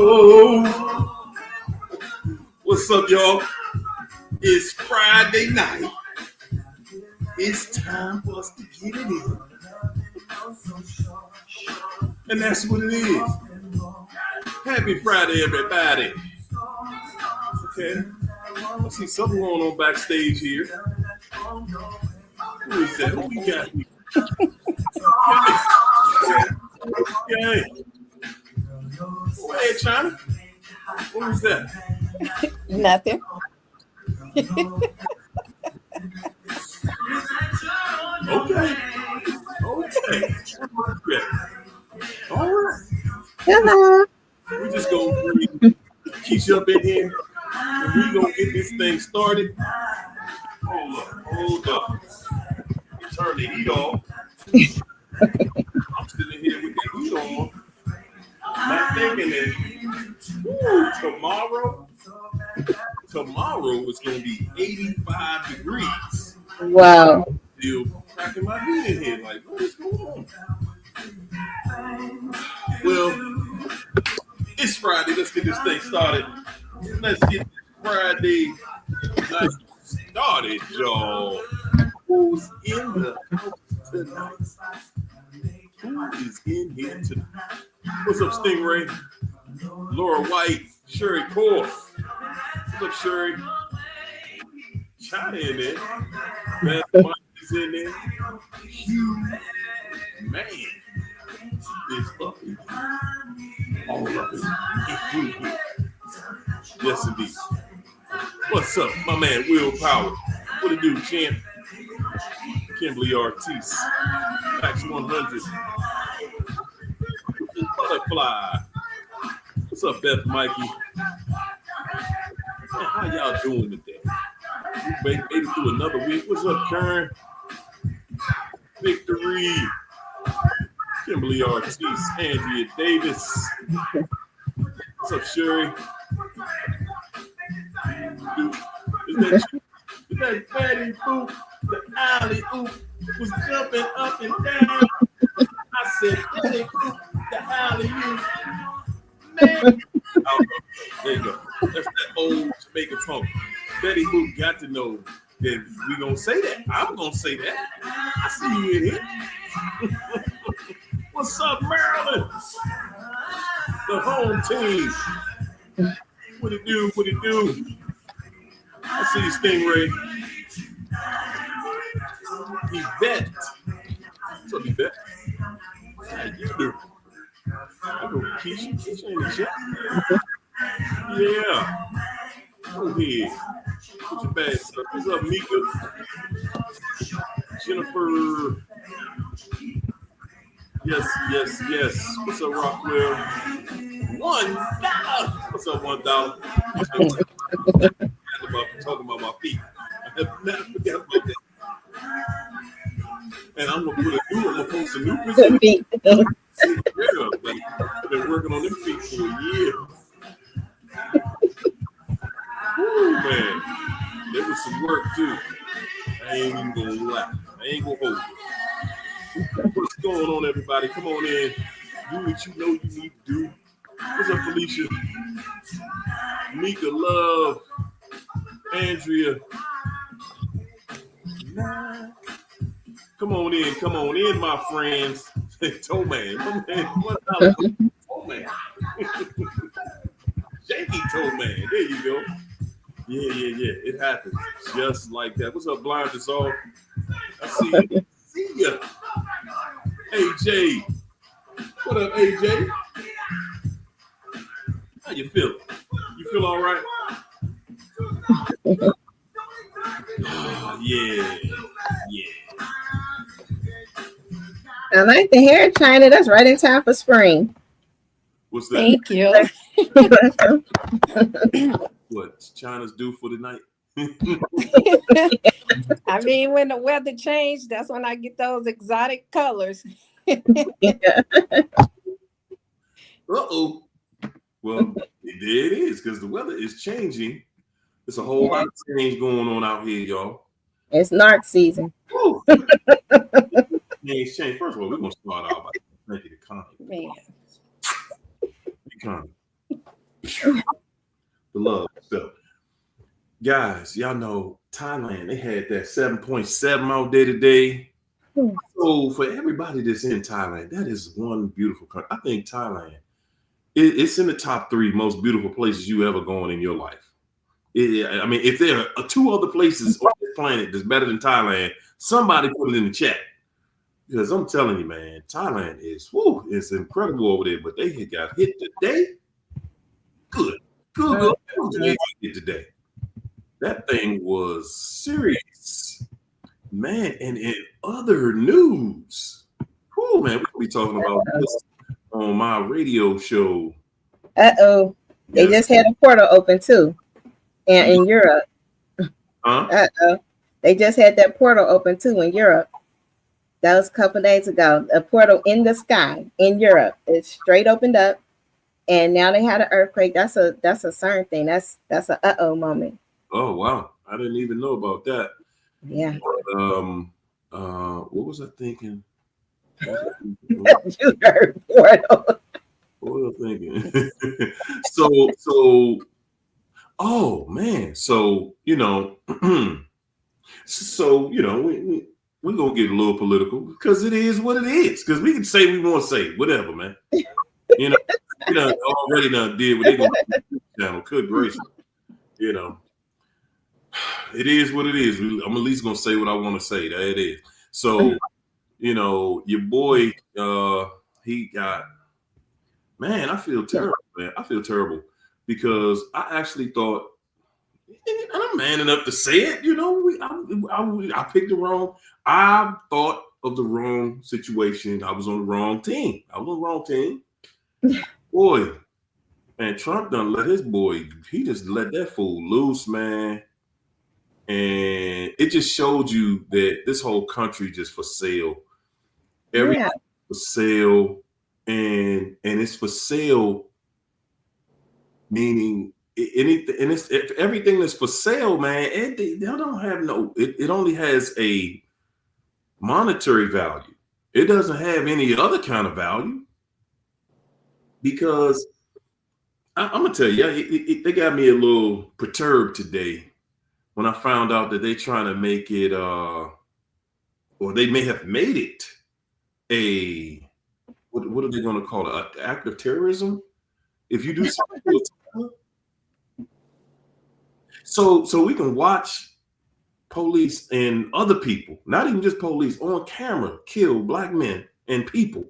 Whoa. What's up, y'all? It's Friday night. It's time for us to get it in. And that's what it is. Happy Friday, everybody. Okay. I see something going on backstage here. Who is that? Who we got here? Okay. Go ahead, China. What was that? Nothing. Okay. All right. Hello. We just gonna bring Keisha up in here, and we gonna get this thing started. Hold up. Turn the heat off. I'm sitting here with the heat on. Not thinking that tomorrow is gonna be 85 degrees. Wow. Still cracking my head in here, like, what is going on? Well, it's Friday. Let's get this thing started. Let's get this Friday night started, y'all. Who's in the house tonight? Who is in here tonight? What's up, Stingray? Laura White, Sherry Core. What's up, Sherry? China in there. Beth Mike is in there. Hugh Man is up in here. All of it. Yes, indeed. What's up, my man, Will Power? What it do, champ? Kimberly Ortiz. Max 100. Butterfly. What's up, Beth Mikey? Man, how y'all doing today? We made it through another week. What's up, Karen? Victory. Kimberly Ortiz. Andrea Davis. What's up, Sherry? Is that fatty boop? The alley oop was jumping up and down. I said, fatty boop, the alley oop. Man. Oh, there you go. That's that old Jamaican funk. Betty Boop got to know that we gonna say that. I'm gonna say that. I see you in here. What's up, Maryland? The home team. What it do? What it do? I see you, Stingray. Yvette. What's up, Yvette? How you doing? I go Keisha in the chat. Yeah. Go ahead. Put your bad stuff. What's up, Mika? Jennifer. Yes. What's up, Rockwell? $1. What's up, $1? Talking about my feet. I have not forgot about that. And I'm gonna put a new. I'm gonna post a new picture. I've been working on them feet for a year. Woo, man, there was some work too. I ain't even gonna lie. I ain't gonna hold it. What's going on, everybody? Come on in. Do what you know you need to do. What's up, Felicia? Mika Love. Andrea. Come on in, my friends. Toe man. Toe man. Janky Toe man. There you go. Yeah. It happens just like that. What's up, Blind Dissolve? I see you. See ya. AJ. What up, AJ? How you feel? You feel all right? Yeah. I like the hair, China. That's right in time for spring. What's that? Thank you. What China's due for the night? I mean, when the weather changed, that's when I get those exotic colors. Uh-oh. Well, there it is, because the weather is changing. There's a whole lot of change going on out here, y'all. It's Narc season. Change. First of all, we're going to start out by thanking the Connie. Man. Connie. The love. So, guys, y'all know Thailand, they had that 7.7 out there today. So for everybody that's in Thailand, that is one beautiful country. I think Thailand, it's in the top 3 most beautiful places you ever gone in your life. I mean, if there are 2 other places on this planet that's better than Thailand, somebody put it in the chat. Because I'm telling you, man, Thailand is, it's incredible over there. But they had got hit today. Good. What was the hit today? That thing was serious. Man, and in other news, man, we're going to be talking about this on my radio show. They just had a portal open too. And in Europe. They just had that portal open too in Europe. That was a couple of days ago. A portal in the sky in Europe. It's straight opened up. And now they had an earthquake. That's a certain thing. That's a moment. Oh wow. I didn't even know about that. Yeah. What was I thinking? You heard portal. What was I thinking? so oh man. So we're gonna get a little political because it is what it is. Because we can say we want to say whatever, man. We already done did what they gonna do channel. Good gracious. It is what it is. I'm at least gonna say what I want to say. That it is. So, your boy, he got, man, I feel terrible, man. I feel terrible because I actually thought, and I'm man enough to say it, I picked the wrong, I thought of the wrong situation. I was on the wrong team. Boy, man, Trump done let his boy, he just let that fool loose, man. And it just showed you that this whole country just for sale. Everything for sale, and it's for sale, meaning anything, and it's everything that's for sale, man. They don't have it only has a monetary value. It doesn't have any other kind of value because I'm gonna tell you, they got me a little perturbed today when I found out that they're trying to make it, or they may have made it what are they going to call it? An act of terrorism? If you do something, so we can watch police and other people, not even just police, on camera kill black men and people.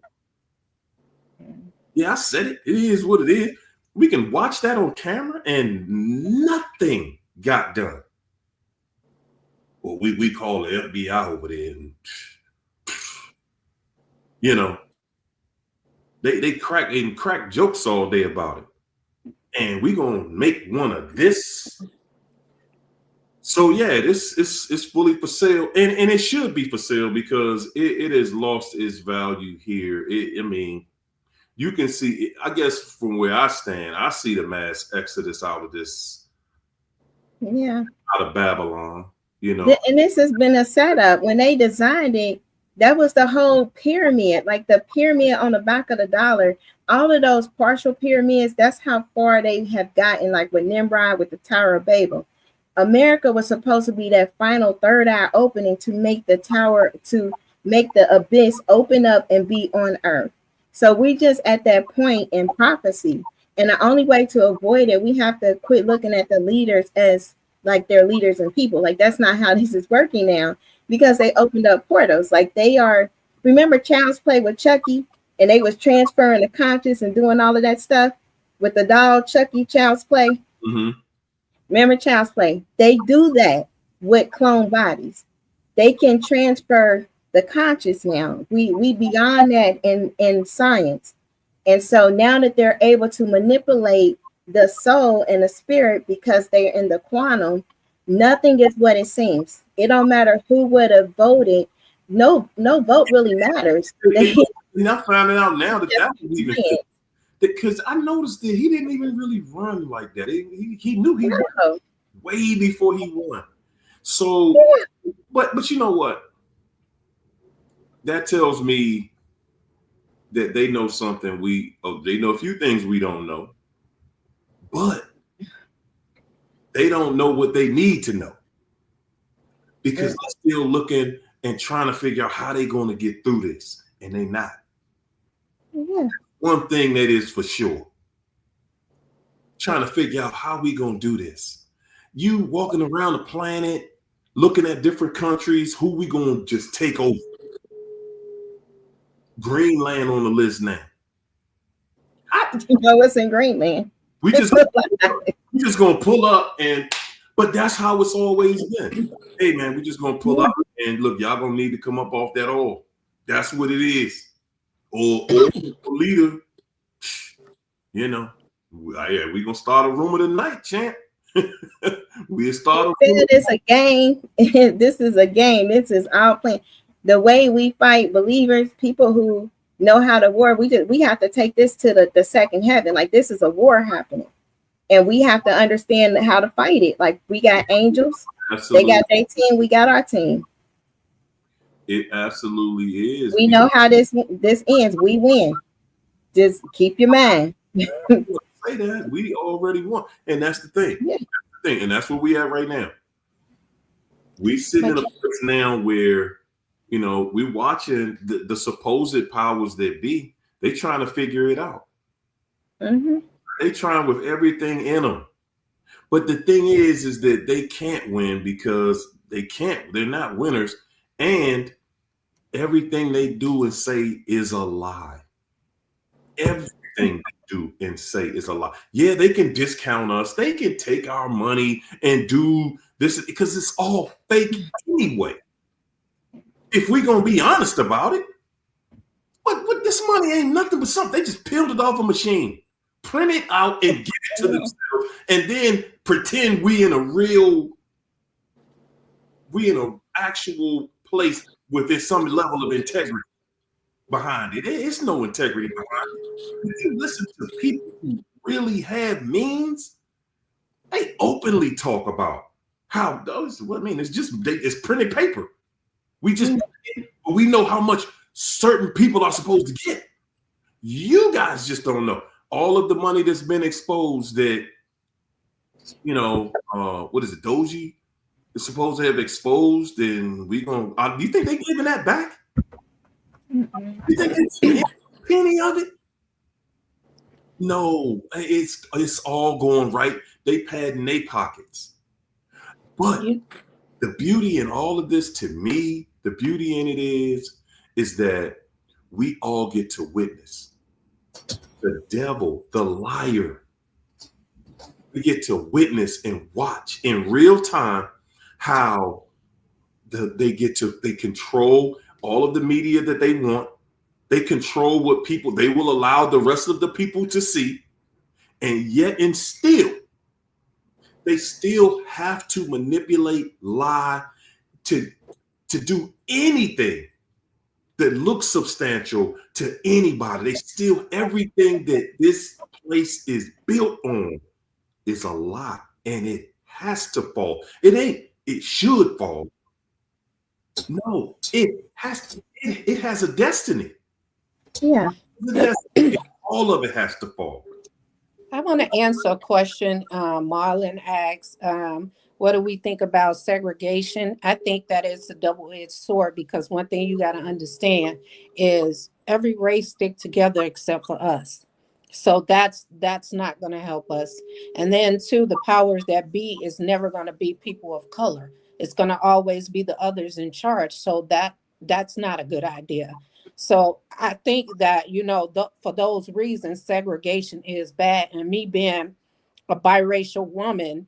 Yeah, I said it. It is what it is. We can watch that on camera and nothing got done. Well, we call the FBI over there, and they crack jokes all day about it, and we gonna make one of this. So yeah, this is fully for sale, and it should be for sale because it has lost its value here. I mean, you can see, I guess from where I stand, I see the mass exodus out of this, out of Babylon. And this has been a setup. When they designed it, that was the whole pyramid, like the pyramid on the back of the dollar. All of those partial pyramids, that's how far they have gotten, like with Nimrod, with the Tower of Babel. America was supposed to be that final third eye opening to make the tower, to make the abyss open up and be on earth. So we just at that point in prophecy. And the only way to avoid it, we have to quit looking at the leaders as like they're leaders and people. Like that's not how this is working now, because they opened up portals. Like they are, remember Child's Play with Chucky, and they was transferring the conscious and doing all of that stuff with the doll Chucky, Child's Play. Mm-hmm. Remember Child's Play? They do that with clone bodies. They can transfer the conscious now. We beyond that in science. And so now that they're able to manipulate the soul and the spirit because they're in the quantum, nothing is what it seems. It don't matter who would have voted. No vote really matters. I found it out now that was even, because I noticed that he didn't even really run like that. He knew he won way before he won. So, but you know what? That tells me that they know something they know a few things we don't know. but they don't know what they need to know because they're still looking and trying to figure out how they're going to get through this, and they're not. Yeah. One thing that is for sure, trying to figure out how we going to do this. You walking around the planet, looking at different countries, who we going to just take over? Greenland on the list now. You know what's in Greenland? We just gonna pull up but that's how it's always been. Hey man, we just gonna pull up and look, y'all gonna need to come up off that oil. That's what it is. Or leader, you know. Yeah, we gonna start a rumor tonight, champ. We'll start It's a game. This is a game. This is our plan. The way we fight believers, people who know how to war, we have to take this to the second heaven. Like, this is a war happening, and we have to understand how to fight it. Like, we got angels. Absolutely. They got their team, we got our team. It absolutely is. We know how this ends. We win. Just keep your mind. Say that we already won, and that's the thing. Yeah. That's the thing, and that's where we at right now. We sitting in a place now where, you know, we're watching the supposed powers that be. They trying to figure it out. Mm-hmm. They trying with everything in them. But the thing is that they can't win because they can't. They're not winners. And everything they do and say is a lie. Everything they do and say is a lie. Yeah, they can discount us. They can take our money and do this because it's all fake anyway. If we're going to be honest about it, what this money ain't nothing but something. They just peeled it off a machine, print it out and give it to themselves, and then pretend we in an actual place with there's some level of integrity behind it. It's no integrity behind it. If you listen to people who really have means, they openly talk about how those, what I mean, it's printed paper. We know how much certain people are supposed to get. You guys just don't know. All of the money that's been exposed that, you know, what is it, Doji is supposed to have exposed, and we gonna, do you think they're giving that back? Mm-hmm. You think they're giving a penny of it? No, it's all going right. They padding their pockets. But the beauty in all of this, to me, the beauty in it is that we all get to witness the devil, the liar. We get to witness and watch in real time how they control all of the media that they want. They control what people, they will allow the rest of the people to see. And yet, and still, they still have to manipulate, lie, to do anything that looks substantial to anybody. They steal everything that this place is built on is a lie, and it has to fall. It should fall. No, it has to. It has a destiny. Yeah. All of it has to fall. I want to answer a question Marlon asked. What do we think about segregation? I think that it's a double-edged sword, because one thing you got to understand is every race stick together except for us. So that's not going to help us. And then two, the powers that be is never going to be people of color. It's going to always be the others in charge. So that's not a good idea. So I think that, you know, for those reasons, segregation is bad. And me being a biracial woman,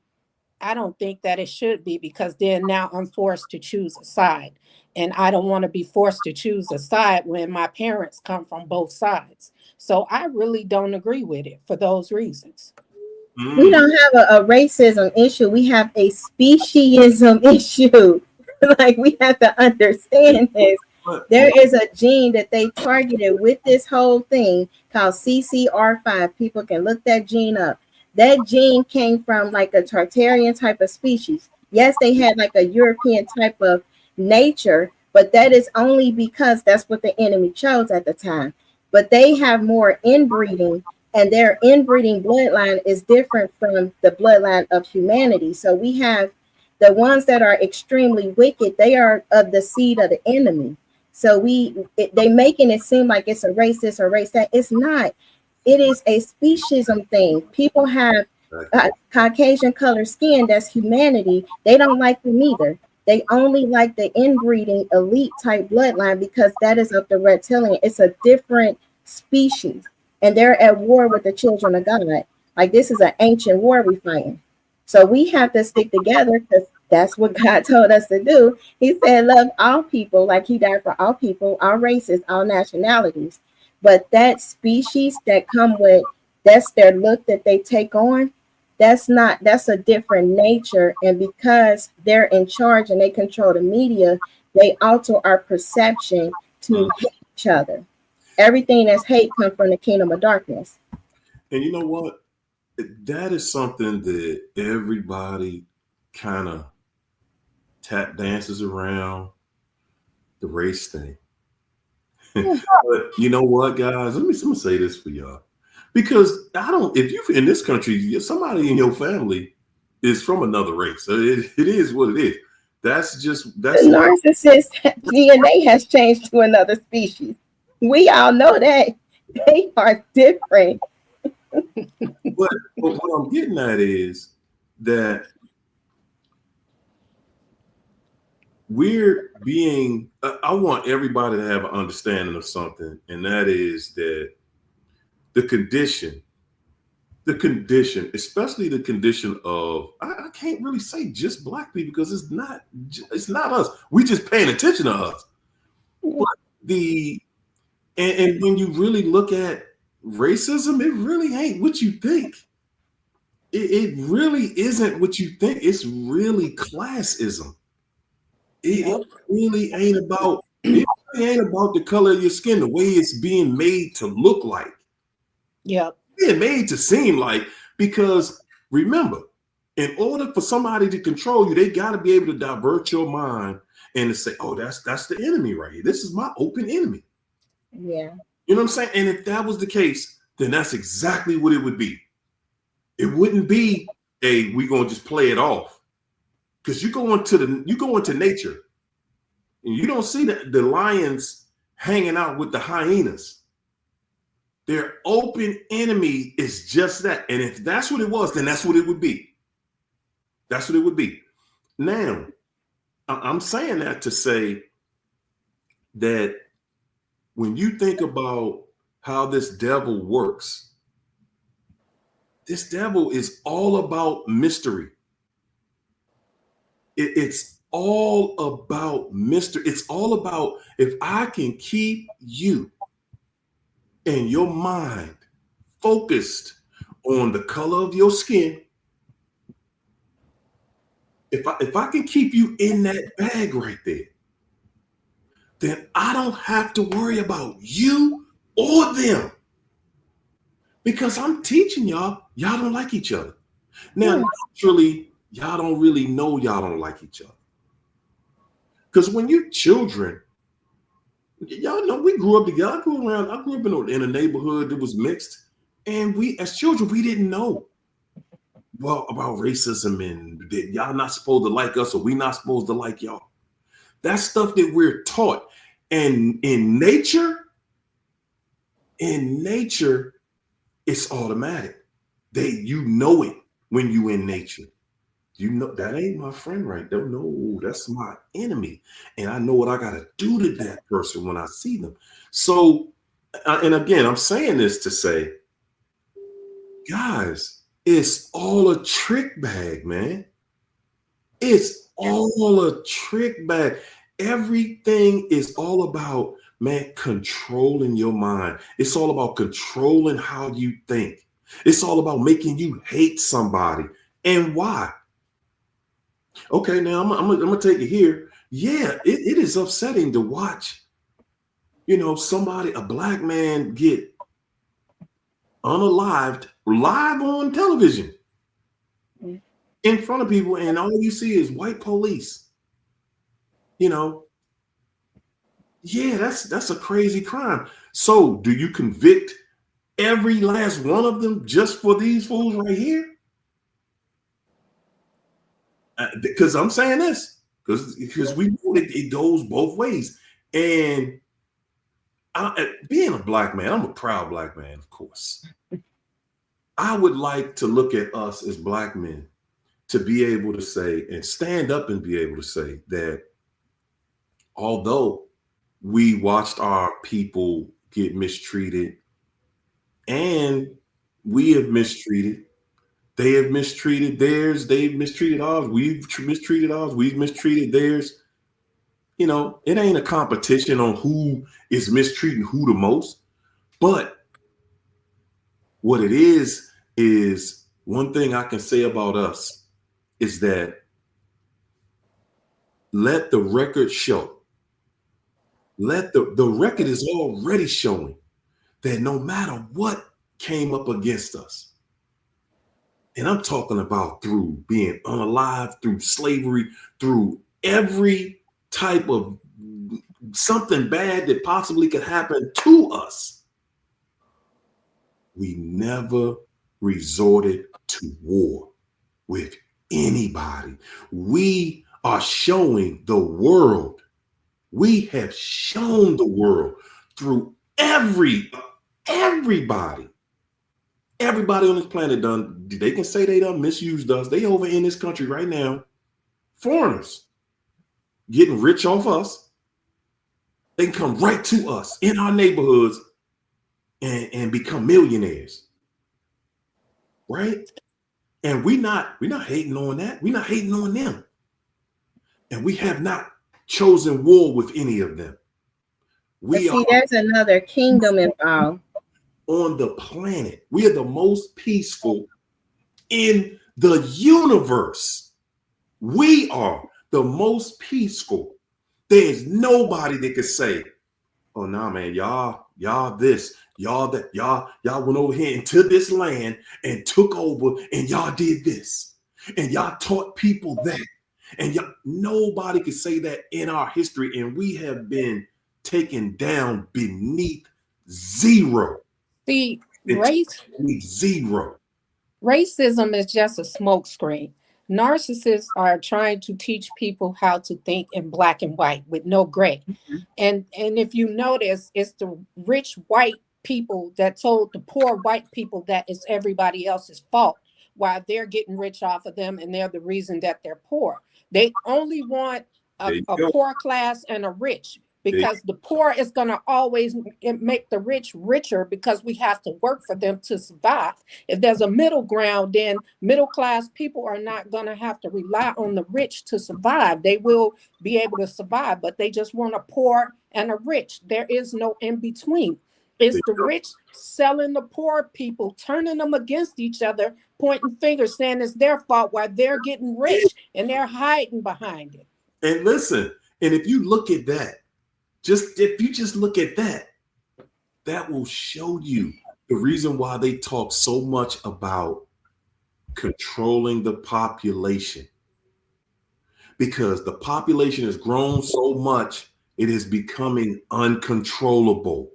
I don't think that it should be, because then now I'm forced to choose a side. And I don't want to be forced to choose a side when my parents come from both sides. So I really don't agree with it for those reasons. We don't have a racism issue. We have a speciesism issue. Like, we have to understand this. There is a gene that they targeted with this whole thing called CCR5. People can look that gene up. That gene came from like a Tartarian type of species. Yes, they had like a European type of nature, but that is only because that's what the enemy chose at the time. But they have more inbreeding and their inbreeding bloodline is different from the bloodline of humanity. So we have the ones that are extremely wicked, they are of the seed of the enemy. So they making it seem like it's a race this or race that. It's not. It is a speciesism thing. People have Caucasian color skin, that's humanity. They don't like them either. They only like the inbreeding elite type bloodline because that is of the reptilian. It's a different species, and they're at war with the children of God. Like, this is an ancient war we fighting. So we have to stick together because that's what God told us to do. He said, love all people like he died for all people, all races, all nationalities. But that species that come with, that's their look that they take on, that's a different nature. And because they're in charge and they control the media, they alter our perception to hate each other. Everything that's hate comes from the kingdom of darkness. And you know what? That is something that everybody kind of tap dances around, the race thing. But you know what, guys? Let me say this for y'all. Because if you in this country, somebody in your family is from another race. So it is what it is. That's the narcissist DNA has changed to another species. We all know that. They are different. But what I'm getting at is that we're being, I want everybody to have an understanding of something, and that is that the condition, especially the condition of, I can't really say just black people because it's not us. We just paying attention to us. But and when you really look at racism, it really ain't what you think. It really isn't what you think. It's really classism. It really ain't about the color of your skin, the way it's being made to look like. Yep. Being made to seem like, because remember, in order for somebody to control you, they got to be able to divert your mind and to say, oh, that's the enemy right here. This is my open enemy. Yeah. You know what I'm saying? And if that was the case, then that's exactly what it would be. It wouldn't be we're gonna just play it off. Because you go into nature and you don't see the lions hanging out with the hyenas. Their open enemy is just that. And if that's what it was, then that's what it would be. That's what it would be. Now, I'm saying that to say that when you think about how this devil works, this devil is all about mystery. It's all about mystery. It's all about, if I can keep you and your mind focused on the color of your skin, if I can keep you in that bag right there, then I don't have to worry about you or them. Because I'm teaching y'all don't like each other. Now, naturally, y'all don't really know y'all don't like each other. Because when you're children, y'all know we grew up together. I grew up in a neighborhood that was mixed. And we, as children, we didn't know about racism and that y'all not supposed to like us or we not supposed to like y'all. That's stuff that we're taught. And in nature, it's automatic. You know it when you in nature. You know that ain't my friend right there. No, that's my enemy. And I know what I got to do to that person when I see them. So, and again, I'm saying this to say, guys, it's all a trick bag, man. It's all a trick bag. Everything is all about, man, controlling your mind. It's all about controlling how you think. It's all about making you hate somebody. And why? Okay, now I'm gonna take it here. Yeah, it is upsetting to watch, somebody, a black man, get unalived live on television in front of people, and all you see is white police. Yeah, that's a crazy crime. So do you convict every last one of them just for these fools right here? Because I'm saying this because we know that it goes both ways. And being a black man, I'm a proud black man, of course. I would like to look at us as black men to be able to say and stand up and be able to say that although we watched our people get mistreated and we have mistreated, they have mistreated theirs, they've mistreated ours, we've mistreated ours, we've mistreated theirs. You know, it ain't a competition on who is mistreating who the most, but what it is one thing I can say about us is that let the record show. The record is already showing that no matter what came up against us, and I'm talking about through being unalive, through slavery, through every type of something bad that possibly could happen to us, we never resorted to war with anybody. We are showing the world. We have shown the world through everybody on this planet they can say they done misused us. They over in this country right now, foreigners getting rich off us. They can come right to us in our neighborhoods and become millionaires. Right? And we're not hating on that. We're not hating on them. And we have not chosen war with any of them. There's another kingdom involved. On the planet. We are the most peaceful in the universe. We are the most peaceful. There's nobody that could say, oh, nah, man, y'all this, y'all that, y'all went over here into this land and took over and y'all did this. And y'all taught people that. And nobody could say that in our history. And we have been taken down beneath zero. See, zero. Racism is just a smokescreen. Narcissists are trying to teach people how to think in black and white with no gray. Mm-hmm. And if you notice, it's the rich white people that told the poor white people that it's everybody else's fault while they're getting rich off of them and they're the reason that they're poor. They only want a poor class and a rich, because the poor is going to always make the rich richer because we have to work for them to survive. If there's a middle ground, then middle class people are not going to have to rely on the rich to survive. They will be able to survive, but they just want a poor and a rich. There is no in between. It's the rich selling the poor people, turning them against each other, pointing fingers, saying it's their fault while they're getting rich and they're hiding behind it. And listen, and if you look at that, if you just look at that, that will show you the reason why they talk so much about controlling the population. Because the population has grown so much, it is becoming uncontrollable.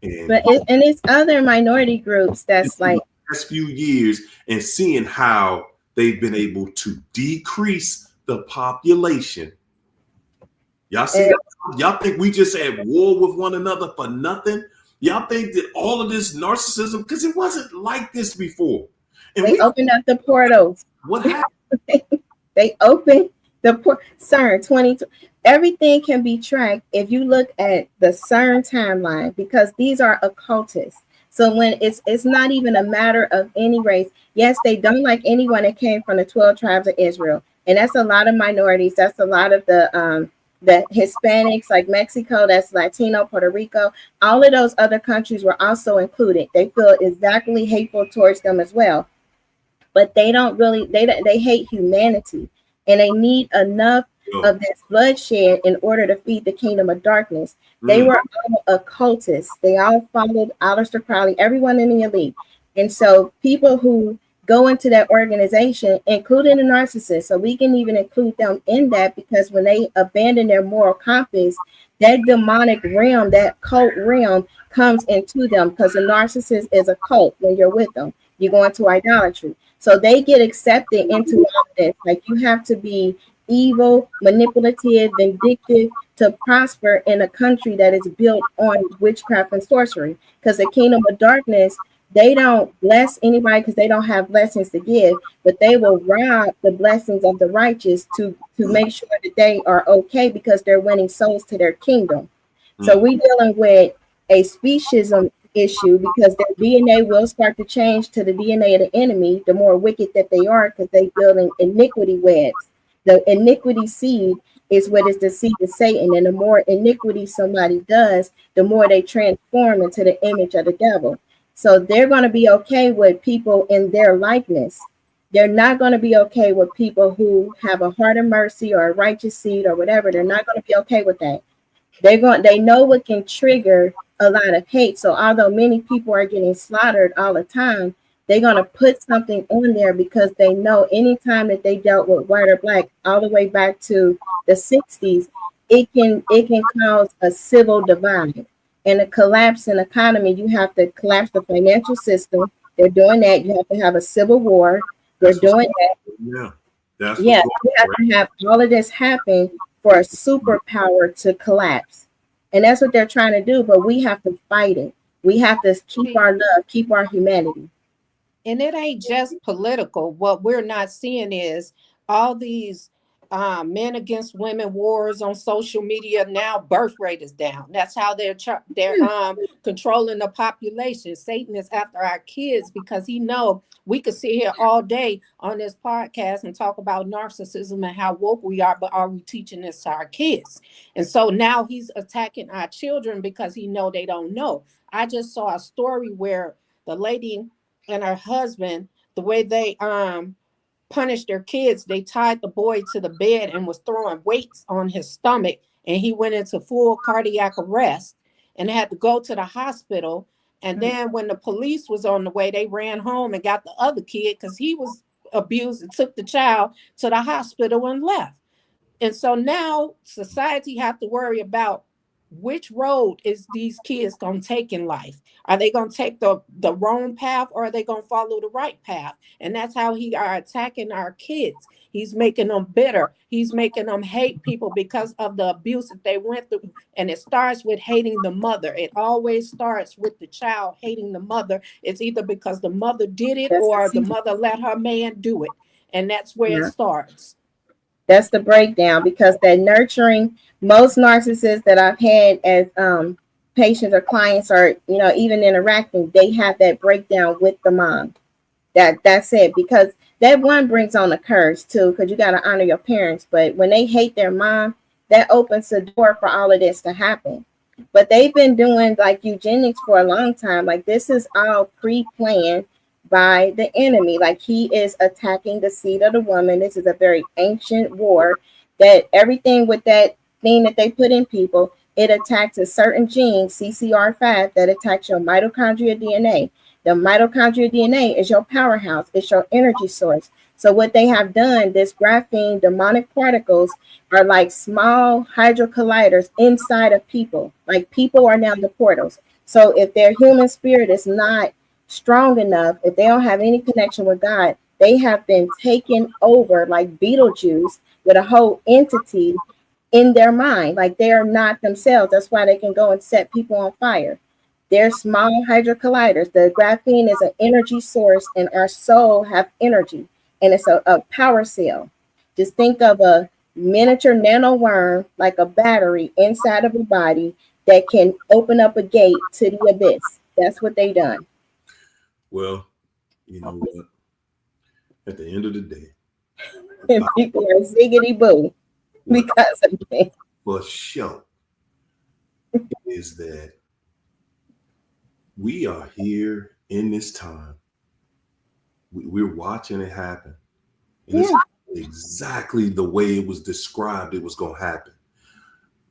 And it's other minority groups that's like the last few years, and seeing how they've been able to decrease the population. Y'all see that? Y'all think we just had war with one another for nothing? Y'all think that all of this narcissism, because it wasn't like this before. And they opened up the portals. What happened? They opened the CERN 2020. Everything can be tracked if you look at the CERN timeline, because these are occultists. So when it's not even a matter of any race. Yes, they don't like anyone that came from the 12 tribes of Israel. And that's a lot of minorities. That's a lot of the Hispanics, like Mexico, that's Latino, Puerto Rico. All of those other countries were also included. They feel exactly hateful towards them as well. But they don't really, they hate humanity. And they need enough of this bloodshed in order to feed the kingdom of darkness. They were all occultists. They all followed Aleister Crowley, everyone in the elite. And so people who go into that organization, including the narcissist. So we can even include them in that, because when they abandon their moral compass, that demonic realm, that cult realm comes into them, because the narcissist is a cult. When you're with them, you go into idolatry. So they get accepted into all this. Like, you have to be evil, manipulative, vindictive to prosper in a country that is built on witchcraft and sorcery. Because the kingdom of darkness, they don't bless anybody because they don't have blessings to give, but they will rob the blessings of the righteous to make sure that they are okay, because they're winning souls to their kingdom. So we're dealing with a speciesism issue, because their DNA will start to change to the DNA of the enemy, the more wicked that they are, because they're building iniquity webs. The iniquity seed is what is the seed of Satan. And the more iniquity somebody does, the more they transform into the image of the devil. So they're going to be okay with people in their likeness. They're not going to be okay with people who have a heart of mercy or a righteous seed or whatever. They're not going to be okay with that. They know what can trigger a lot of hate. So although many people are getting slaughtered all the time, they're going to put something on there, because they know anytime that they dealt with white or black all the way back to the 60s, it can cause a civil divide and a collapse in economy. You have to collapse the financial system. They're doing that. You have to have a civil war. They're doing that. Yeah. That's Yeah, you have to have all of this happen for a superpower to collapse. And that's what they're trying to do, but we have to fight it. We have to keep our love, keep our humanity. And it ain't just political. What we're not seeing is all these men against women wars on social media. Now birth rate is down. That's how they're controlling the population. Satan is after our kids, because he know we could sit here all day on this podcast and talk about narcissism and how woke we are, but are we teaching this to our kids? And so now he's attacking our children because he know they don't know. I just saw a story where the lady and her husband, the way they punished their kids, they tied the boy to the bed and was throwing weights on his stomach, and he went into full cardiac arrest and had to go to the hospital. And then when the police was on the way, they ran home and got the other kid because he was abused, and took the child to the hospital and left. And so now society have to worry about which road is these kids going to take in life. Are they going to take the wrong path, or are they going to follow the right path? And that's how he are attacking our kids. He's making them bitter. He's making them hate people because of the abuse that they went through. And it starts with hating the mother. It always starts with the child hating the mother. It's either because the mother did it or the mother let her man do it. And that's where it starts. That's the breakdown, because that nurturing, most narcissists that I've had as patients or clients, or even interacting, they have that breakdown with the mom. That's it, because that one brings on a curse too, because you got to honor your parents. But when they hate their mom, that opens the door for all of this to happen. But they've been doing like eugenics for a long time. Like, this is all pre-planned by the enemy. Like, he is attacking the seed of the woman. This is a very ancient war, that everything with that thing that they put in people, it attacks a certain gene, CCR5, that attacks your mitochondrial DNA. The mitochondrial DNA is your powerhouse. It's your energy source. So what they have done, this graphene demonic particles are like small hydrocolliders inside of people. Like, people are now the portals. So if their human spirit is not strong enough, if they don't have any connection with God, they have been taken over like Beetlejuice, with a whole entity in their mind. Like, they are not themselves. That's why they can go and set people on fire. They're small hydrocolliders. The graphene is an energy source, and our soul have energy, and it's a power cell. Just think of a miniature nano worm, like a battery inside of a body, that can open up a gate to the abyss. That's what they done. Well, you know what? At the end of the day, And people are ziggity boo because of it. for sure, is that we are here in this time. We're watching it happen. And it's exactly the way it was described it was going to happen.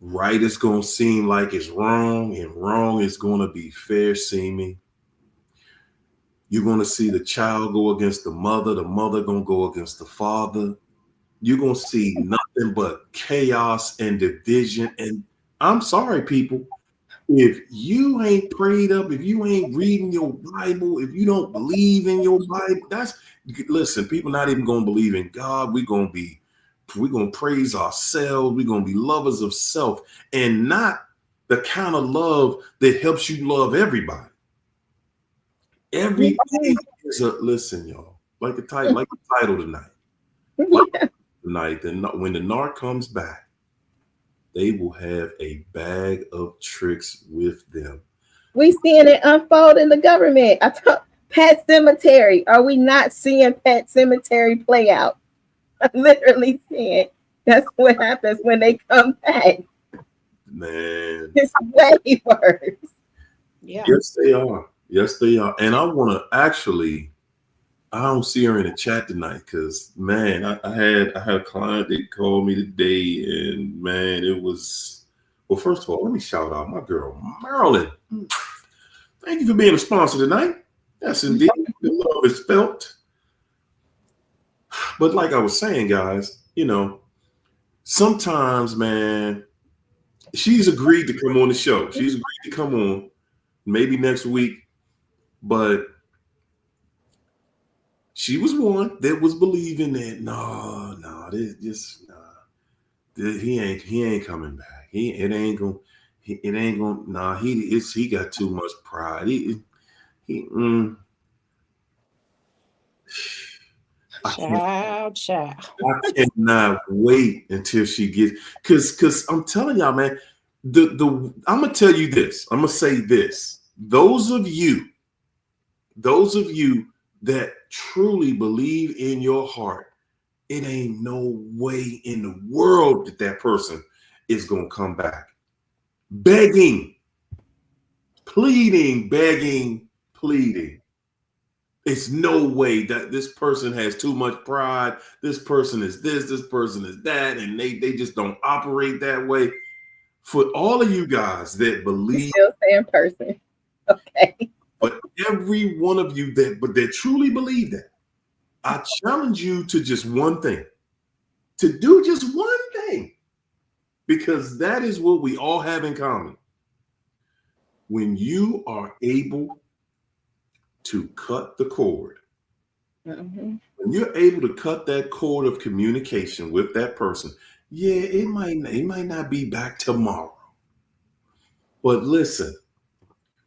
Right is going to seem like it's wrong, and wrong is going to be fair seeming. You're going to see the child go against the mother going to go against the father. You're going to see nothing but chaos and division. And I'm sorry, people, if you ain't prayed up, if you ain't reading your Bible, if you don't believe in your Bible, listen, people not even going to believe in God. We're going to praise ourselves. We're going to be lovers of self, and not the kind of love that helps you love everybody. Everything is listen, y'all, like the title tonight. Tonight, when the Narc comes back, they will have a bag of tricks with them. We seeing it unfold in the government. I thought Pet Cemetery. Are we not seeing Pet Cemetery play out? I'm literally saying that's what happens when they come back. Man, It's way worse. Yeah. Yes, they are. Yes, they are. And I want to actually, I don't see her in the chat tonight because, man, I had a client that called me today, and man, it was, well, first of all, let me shout out my girl Marilyn. Thank you for being a sponsor tonight. Yes, indeed, the love is felt. But like I was saying, guys, sometimes, man, she's agreed to come on the show. She's agreed to come on maybe next week, but she was one that was believing that he ain't coming back. He got too much pride. Child. I cannot wait until she gets, because I'm telling y'all, man, I'm gonna tell you this. I'm gonna say this. Those of you that truly believe in your heart, it ain't no way in the world that person is gonna come back. Begging, pleading, begging, pleading. It's no way that this person has too much pride. This person is this person is that, and they just don't operate that way. For all of you guys that believe, Still saying person. Okay. but every one of you that truly believe that, I challenge you to just one thing, to do just one thing, because that is what we all have in common. When you are able to cut the cord, when you're able to cut that cord of communication with that person, yeah, it might not be back tomorrow. But listen,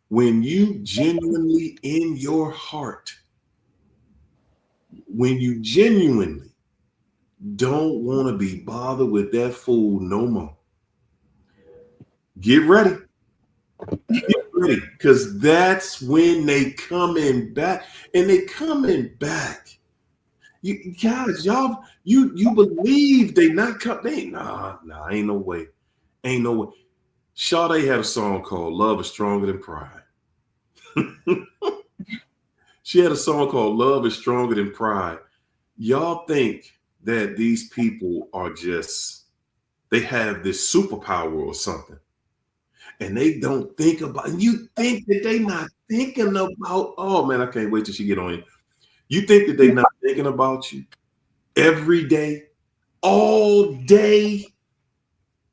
when you genuinely in your heart, when you genuinely don't want to be bothered with that fool no more, get ready. Get ready, because that's when they coming back, and they coming back. You guys, y'all, you believe they not come? They nah, ain't no way, ain't no way. Sade had a song called "Love Is Stronger Than Pride." She had a song called "Love Is Stronger Than Pride." Y'all think that these people are they have this superpower or something, and they don't think about, and you think that they not thinking about, oh man, I can't wait till she get on you. You think that they not thinking about you every day, all day,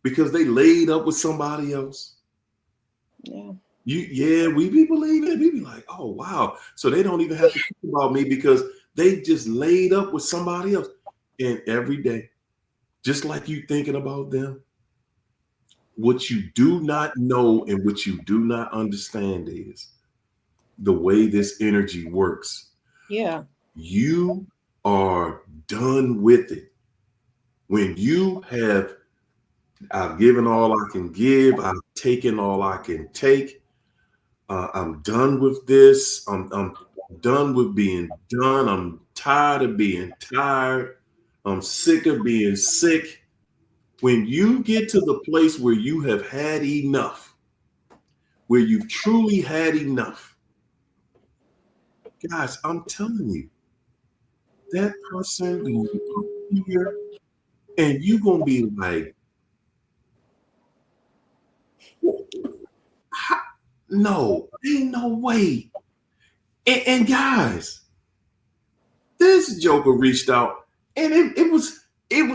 because they laid up with somebody else? Yeah. We be believing it. We be like, oh wow. So they don't even have to think about me because they just laid up with somebody else. And every day, just like you thinking about them, what you do not know and what you do not understand is the way this energy works. Yeah. You are done with it. When you have, I've given all I can give, I've taken all I can take. I'm done with this. I'm done with being done. I'm tired of being tired. I'm sick of being sick. When you get to the place where you have had enough, where you've truly had enough, guys, I'm telling you, that person gonna come here and you're gonna be like, no, ain't no way. And guys, this joker reached out, and it was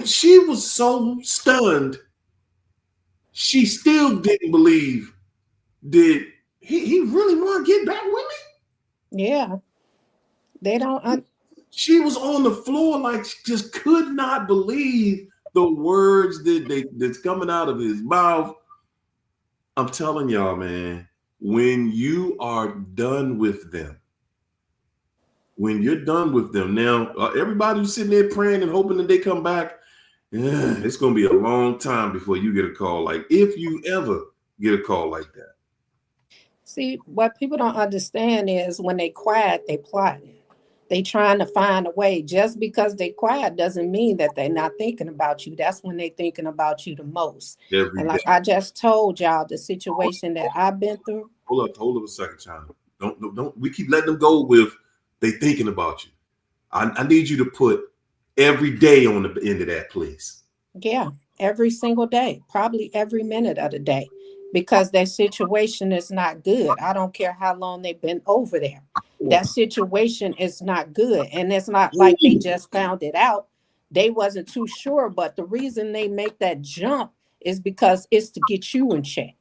she was so stunned, she still didn't believe that he really want to get back with me. Yeah, they don't. She was on the floor like she just could not believe the words that's coming out of his mouth. I'm telling y'all, man, when you are done with them, when you're done with them, now everybody who's sitting there praying and hoping that they come back, it's going to be a long time before you get a call. Like, if you ever get a call like that. See, what people don't understand is when they quiet, they plotting. They trying to find a way. Just because they quiet doesn't mean that they're not thinking about you. That's when they thinking about you the most. Every And day. like I just told y'all, the situation that I've been through. Hold up a second, China. Don't. We keep letting them go with they thinking about you. I need you to put every day on the end of that, please. Yeah, every single day, probably every minute of the day, because that situation is not good. I don't care how long they've been over there. That situation is not good. And it's not like they just found it out. They wasn't too sure, but the reason they make that jump is because it's to get you in check.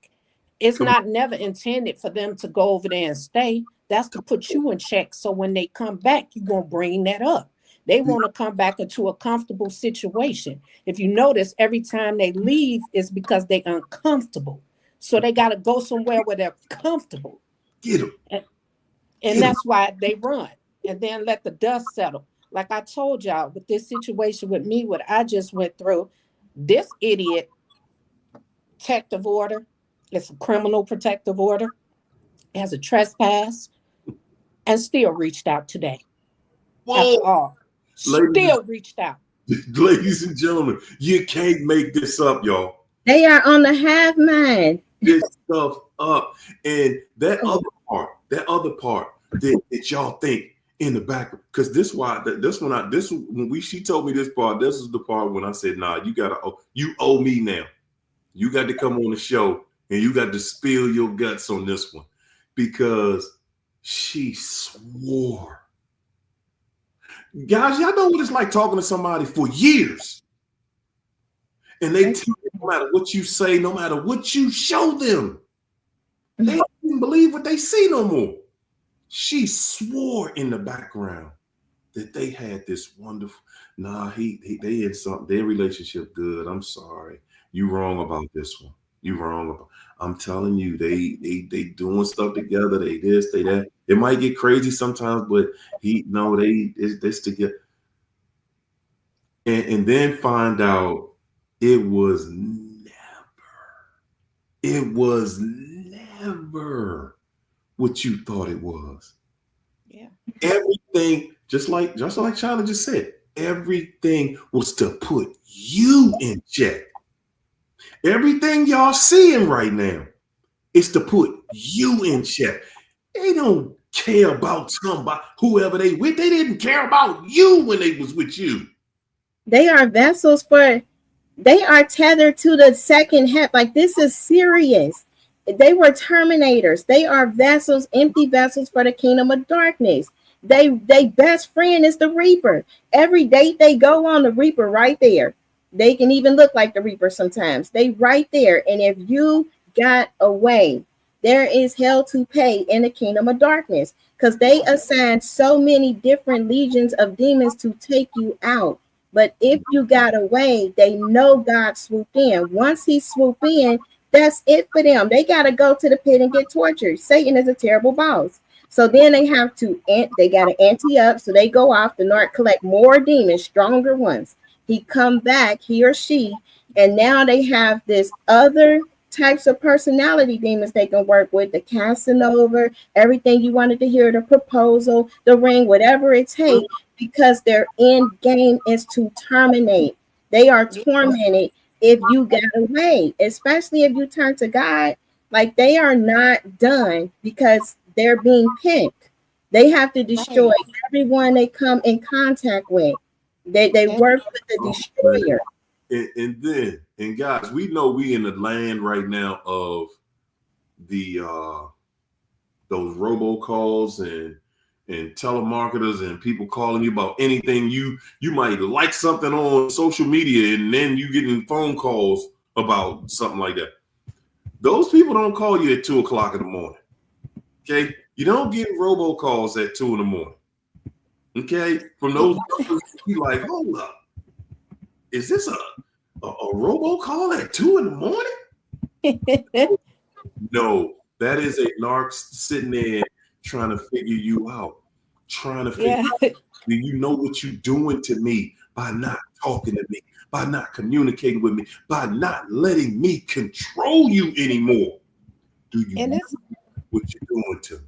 It's Come on. not never intended for them to go over there and stay. That's to put you in check. So when they come back, you're going to bring that up. They want to come back into a comfortable situation. If you notice, every time they leave, it's because they're uncomfortable. So they got to go somewhere where they're comfortable. Get them. And that's why they run and then let the dust settle. Like I told y'all, with this situation with me, what I just went through, this idiot protective order, it's a criminal protective order, has a trespass, and still reached out today. Whoa. After all, still reached out. Ladies and gentlemen, you can't make this up, y'all. They are on the half mind. This stuff up. And that other part that y'all think in the back, because when she told me this part, this is the part when I said, nah, you owe me now. You got to come on the show and you got to spill your guts on this one, because she swore. Guys, y'all know what it's like talking to somebody for years. And they tell you, no matter what you say, no matter what you show them, they don't even believe what they see no more. She swore in the background that they had this wonderful, they had something, their relationship good. I'm sorry. You wrong about this one. You wrong about. I'm telling you, they doing stuff together. They this, they that. It might get crazy sometimes, but it's together. And then find out it was never what you thought it was. Yeah. Everything, just like China just said, everything was to put you in check. Everything y'all seeing right now is to put you in check. They don't care about somebody, whoever they with. They didn't care about you when they was with you. They are vessels they are tethered to the second half. Like, this is serious. They were terminators. They are vessels, empty vessels for the kingdom of darkness. They best friend is the reaper. Every date they go on, the reaper right there. They can even look like the reaper sometimes. They right there. And if you got away, there is hell to pay in the kingdom of darkness, because they assigned so many different legions of demons to take you out. But if you got away, they know God swooped in. Once he swooped in, that's it for them. They got to go to the pit and get tortured. Satan is a terrible boss. So then they got to ante up. So they go off, the Narc collect more demons, stronger ones. He come back, he or she, and now they have this other types of personality demons they can work with, the Casanova, everything you wanted to hear, the proposal, the ring, whatever it takes, because their end game is to terminate. They are tormented if you get away, especially if you turn to God. Like, they are not done because they're being picked. They have to destroy everyone they come in contact with. They work with the destroyer. And guys, we know we in the land right now of the those robocalls and and telemarketers and people calling you about anything. You might like something on social media, and then you getting phone calls about something like that. Those people don't call you at 2:00 in the morning. Okay, you don't get robocalls at 2 in the morning. Okay, from those numbers, you like, hold up, is this a robocall at 2 in the morning? No, that is a narc sitting there trying to figure you out, trying to figure out, do you know what you're doing to me by not talking to me, by not communicating with me, by not letting me control you anymore? Do you know what you're doing to me?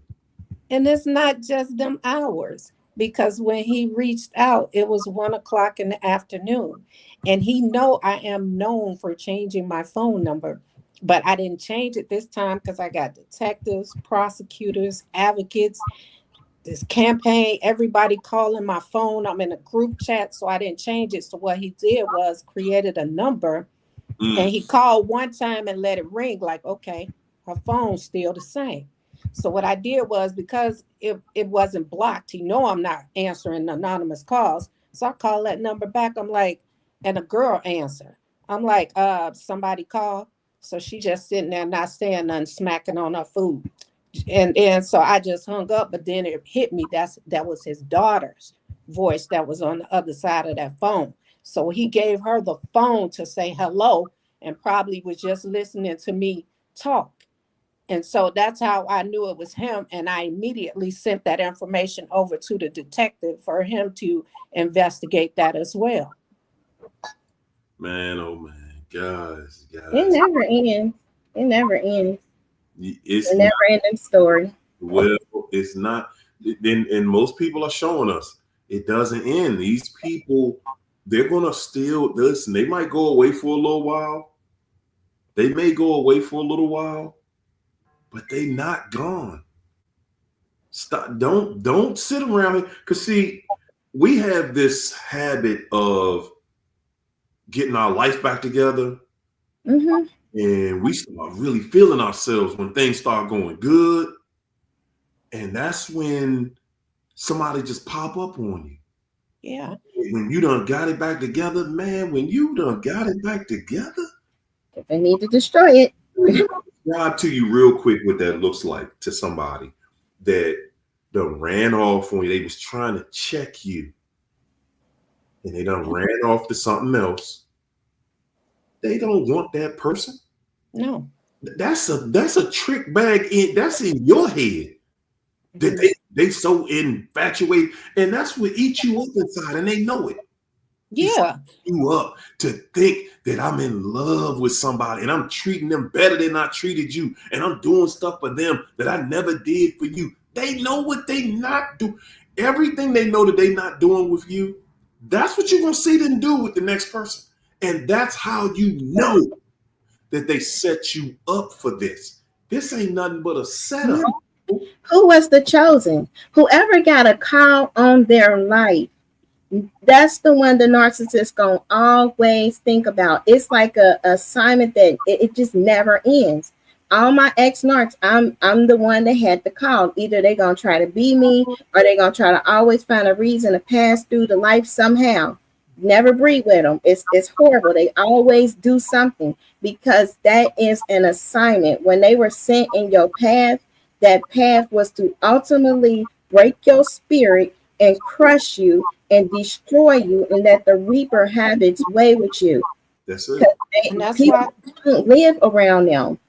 And it's not just them hours, because when he reached out, it was 1:00 in the afternoon. And he know I am known for changing my phone number, but I didn't change it this time because I got detectives, prosecutors, advocates, this campaign, everybody calling my phone. I'm in a group chat, so I didn't change it. So what he did was created a number, and he called one time and let it ring, like, okay, her phone's still the same. So what I did was, because it wasn't blocked, he know I'm not answering anonymous calls. So I called that number back. I'm like, and a girl answer. I'm like, somebody called. So she just sitting there not saying nothing, smacking on her food. And so I just hung up, but then it hit me. That was his daughter's voice that was on the other side of that phone. So he gave her the phone to say hello, and probably was just listening to me talk. And so that's how I knew it was him. And I immediately sent that information over to the detective for him to investigate that as well. Man, oh man, guys. It never ends. It never ends. It's a never ending story. Well, it's not. And most people are showing us it doesn't end. These people, they're gonna still listen. They might go away for a little while. They may go away for a little while, but they not gone. Stop. Don't sit around it. Cause see, we have this habit of getting our life back together. Mm-hmm. And we start really feeling ourselves when things start going good. And that's when somebody just pop up on you. Yeah. When you done got it back together, man, when you done got it back together. They need to destroy it. Describe to you real quick what that looks like to somebody that done ran off on you. They was trying to check you. And they done ran off to something else. They don't want that person. No. That's a trick bag that's in your head. That they so infatuated, and that's what eats you up inside, and they know it. Yeah. You up to think that I'm in love with somebody and I'm treating them better than I treated you, and I'm doing stuff for them that I never did for you. They know what they not do. Everything they know that they not doing with you, that's what you're gonna see them do with the next person. And that's how you know that they set you up for this. This ain't nothing but a setup. Who was the chosen? Whoever got a call on their life, that's the one the narcissist gonna always think about. It's like a assignment that it just never ends. All my ex-narcs, I'm the one that had the call. Either they're gonna try to be me, or they're gonna try to always find a reason to pass through the life somehow. Never breed with them. It's horrible. They always do something, because that is an assignment. When they were sent in your path, that path was to ultimately break your spirit and crush you and destroy you, and let the reaper have its way with you. That's it. And that's People why don't live around them.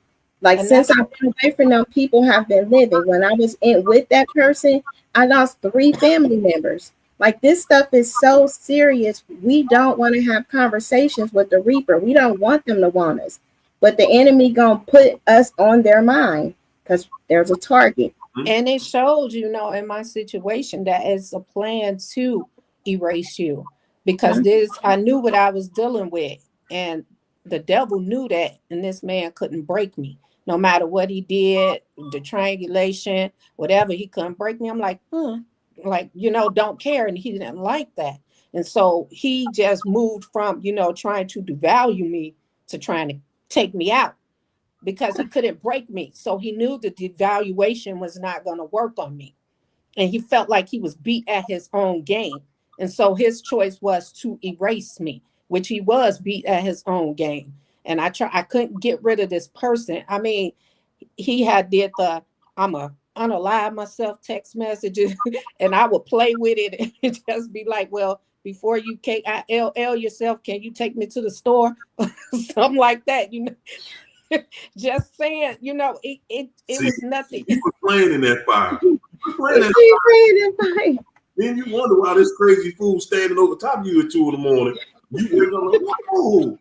Like, since I've been away from them, people have been living. When I was in with that person, I lost 3 family members. Like, this stuff is so serious. We don't want to have conversations with the reaper. We don't want them to want us. But the enemy gonna put us on their mind, because there's a target. And it showed, in my situation, that it's a plan to erase you, because I knew what I was dealing with, and the devil knew that, and this man couldn't break me. No matter what he did, the triangulation, whatever, he couldn't break me. I'm like, don't care. And he didn't like that. And so he just moved from, trying to devalue me to trying to take me out, because he couldn't break me. So he knew the devaluation was not going to work on me. and he felt like he was beat at his own game. And so his choice was to erase me, which he was beat at his own game. And I couldn't get rid of this person. I mean, he had did the I'm a unalive myself text messages, and I would play with it and just be like, well, before you KILL yourself, can you take me to the store? Something like that, just saying, it See, was nothing. he was playing in that fire. He was playing He that playing in fire. Then you wonder why this crazy fool standing over top of you at 2 a.m. You wake up like, whoa.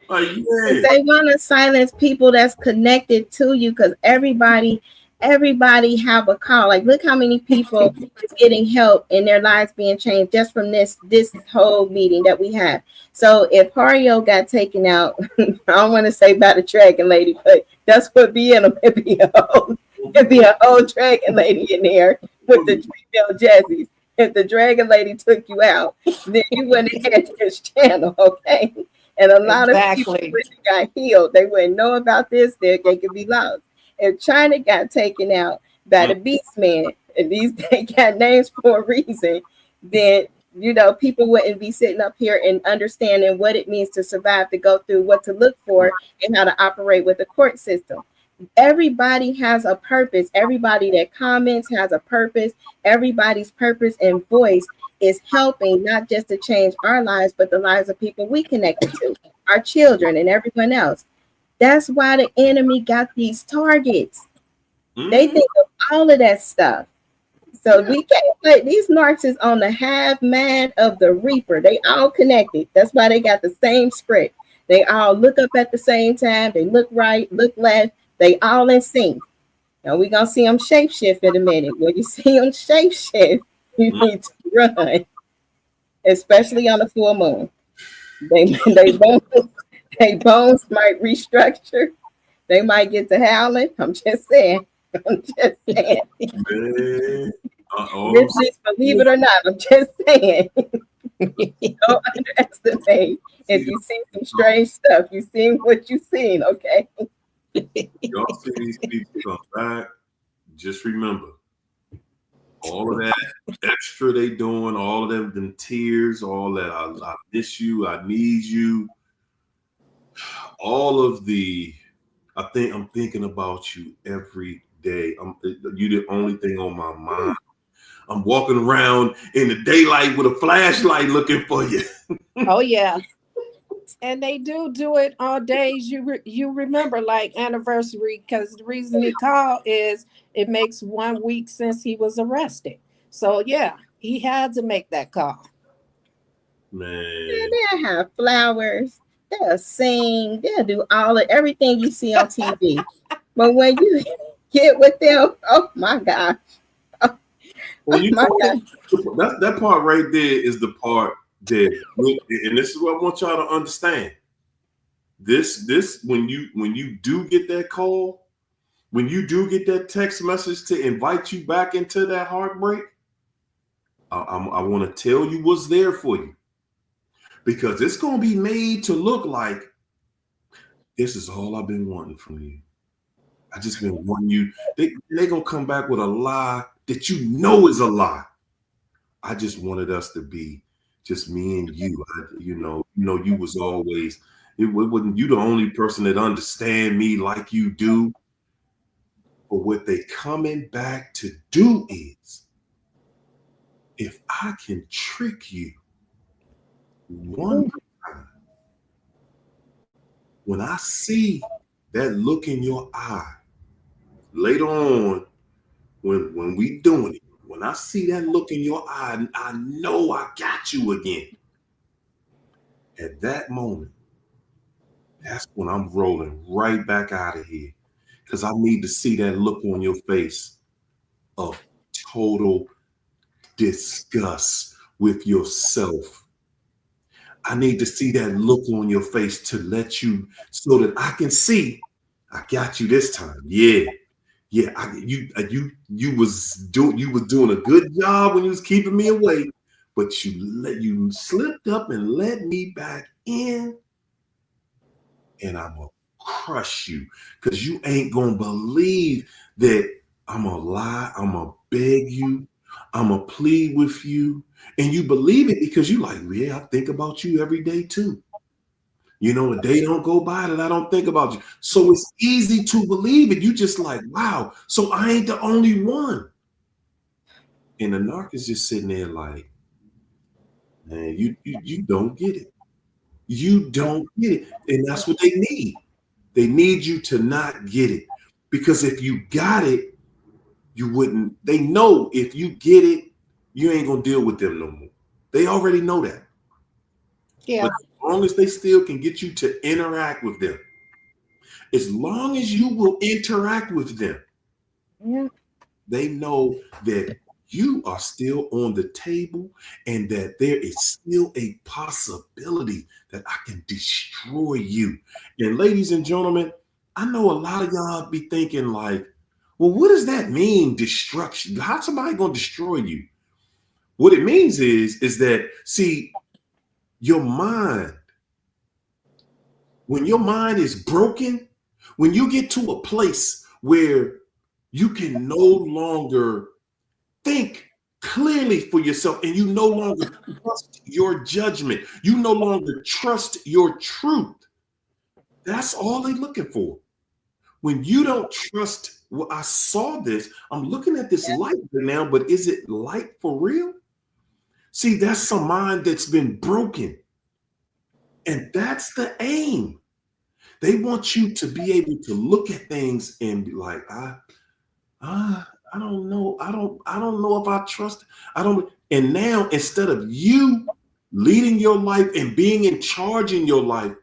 Like, yeah. They want to silence people that's connected to you, because everybody have a call. Like, look how many people is getting help in their lives being changed just from this whole meeting that we have. So if Hario got taken out, I don't want to say about a dragon lady, but that's what be in them. It'd be a whole dragon lady in there with the female Jezzies. If the dragon lady took you out, then you wouldn't have had this channel, okay? And a lot of people got healed. They wouldn't know about this. They could be lost. If China got taken out by the Beast Man, and they got names for a reason, then people wouldn't be sitting up here and understanding what it means to survive, to go through, what to look for, and how to operate with the court system. Everybody has a purpose. Everybody that comments has a purpose. Everybody's purpose and voice is helping not just to change our lives, but the lives of people we connected to, our children and everyone else. That's why the enemy got these targets. They think of all of that stuff. So we can't play these narcs on the half man of the reaper. They all connected. That's why they got the same script. They all look up at the same time. They look right, look left. They all in sync. Now we're going to see them shapeshift in a minute. When you see them shapeshift, you need to run, especially on the full moon. They bones might restructure. They might get to howling. I'm just saying. Man. Believe it or not, I'm just saying. Don't underestimate. If you see some strange stuff, you seen what you seen, okay? Y'all see these people come back, just remember all of that extra they doing, all of them tears, all that I miss you, I need you, all of the I'm thinking about you every day. You the only thing on my mind. I'm walking around in the daylight with a flashlight looking for you. Oh yeah. And they do it on days you remember, like anniversary, because the reason he called is it makes 1 week since he was arrested. So yeah, he had to make that call. Man, they'll have flowers, they'll sing, they'll do everything you see on TV. But when you get with them, oh my God. That part right there is the part that, and this is what I want y'all to understand. This when you do get that call, when you do get that text message to invite you back into that heartbreak, I want to tell you what's there for you, because it's going to be made to look like this is all I've been wanting from you. I just been wanting you. They're going to come back with a lie that you know is a lie. I just wanted us to be just me and you. You was always, it wasn't you the only person that understand me like you do. But what they coming back to do is, if I can trick you one time, when I see that look in your eye later on, when we doing it, when I see that look in your eye, I know I got you again. At that moment, that's when I'm rolling right back out of here, because I need to see that look on your face of total disgust with yourself. I need to see that look on your face to let you, so that I can see I got you this time. Yeah. You was doing a good job when you was keeping me away, but you slipped up and let me back in, and I'm gonna crush you, because you ain't gonna believe that I'm gonna lie. I'm gonna beg you. I'm going to plead with you. And you believe it because you like, yeah, I think about you every day too. You know, a day don't go by that I don't think about you. So it's easy to believe it. You just like, wow, so I ain't the only one. And the narc is just sitting there like, man, you don't get it. You don't get it. And that's what they need. They need you to not get it. Because if you got it, you wouldn't. They know if you get it, you ain't gonna deal with them no more. They already know that. Yeah. But as long as they still can get you to interact with them, as long as you will interact with them, Yeah. they know that you are still on the table and that there is still a possibility that I can destroy you. And ladies and gentlemen, I know a lot of y'all be thinking like, well, what does that mean, destruction? How's somebody going to destroy you? What it means is that, see, your mind, when your mind is broken, when you get to a place where you can no longer think clearly for yourself and you no longer trust your judgment, you no longer trust your truth, that's all they're looking for. When you don't trust, well, I saw this, I'm looking at this light now, but is it light for real? See, that's some mind that's been broken. And that's the aim. They want you to be able to look at things and be like, I don't know. I don't know if I trust. I don't. And now instead of you leading your life and being in charge in your life,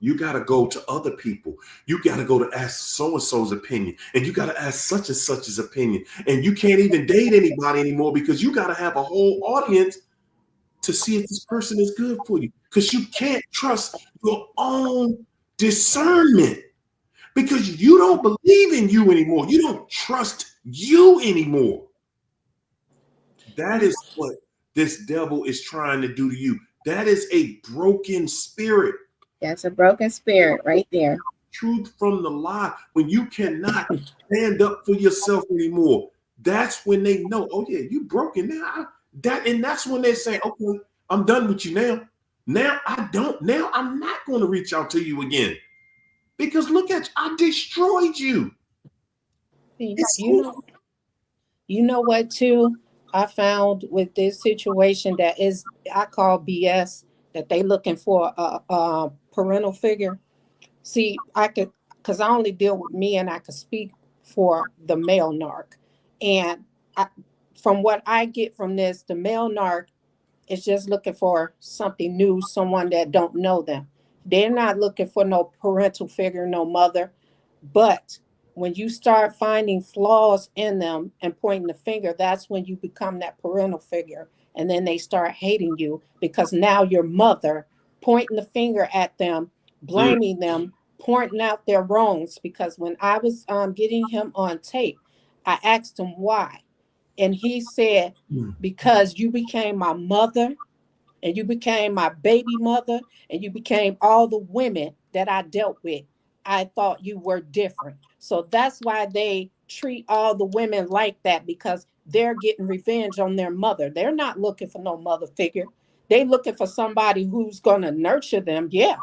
you got to go to other people. You got to go to ask so-and-so's opinion. And you got to ask such and such's opinion. And you can't even date anybody anymore because you got to have a whole audience to see if this person is good for you. Because you can't trust your own discernment. Because you don't believe in you anymore. You don't trust you anymore. That is what this devil is trying to do to you. That is a broken spirit. That's a broken spirit right there. Truth from the lie. When you cannot stand up for yourself anymore, that's when they know, oh yeah, you broken now. That's when they're saying, okay, I'm done with you now. Now I'm not going to reach out to you again. Because look at you, I destroyed you. You know what too? I found with this situation that is I call BS that they looking for a parental figure. See, I could because I only deal with me and I could speak for the male narc. And I, from what I get from this, the male narc is just looking for something new, someone that don't know them. They're not looking for no parental figure, no mother. But when you start finding flaws in them and pointing the finger, that's when you become that parental figure. And then they start hating you because now your mother pointing the finger at them, Mm, blaming them, pointing out their wrongs. Because when I was getting him on tape, I asked him why. And he said, mm, because you became my mother and you became my baby mother and you became all the women that I dealt with. I thought you were different. So that's why they treat all the women like that because they're getting revenge on their mother. They're not looking for no mother figure. They looking for somebody who's going to nurture them, yeah,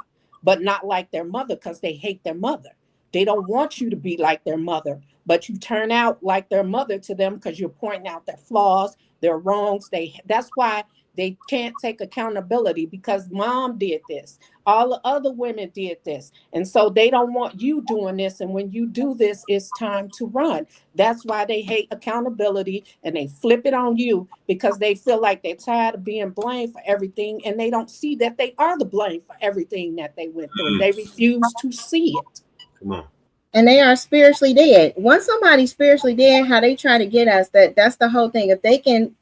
but not like their mother because they hate their mother. They don't want you to be like their mother, but you turn out like their mother to them because you're pointing out their flaws, their wrongs. That's why they can't take accountability because mom did this. All the other women did this. And so they don't want you doing this. And when you do this, it's time to run. That's why they hate accountability and they flip it on you because they feel like they're tired of being blamed for everything. And they don't see that they are the blame for everything that they went through. mm. They refuse to see it. Come on. And they are spiritually dead. Once somebody's spiritually dead, how they try to get us, that's the whole thing. If they can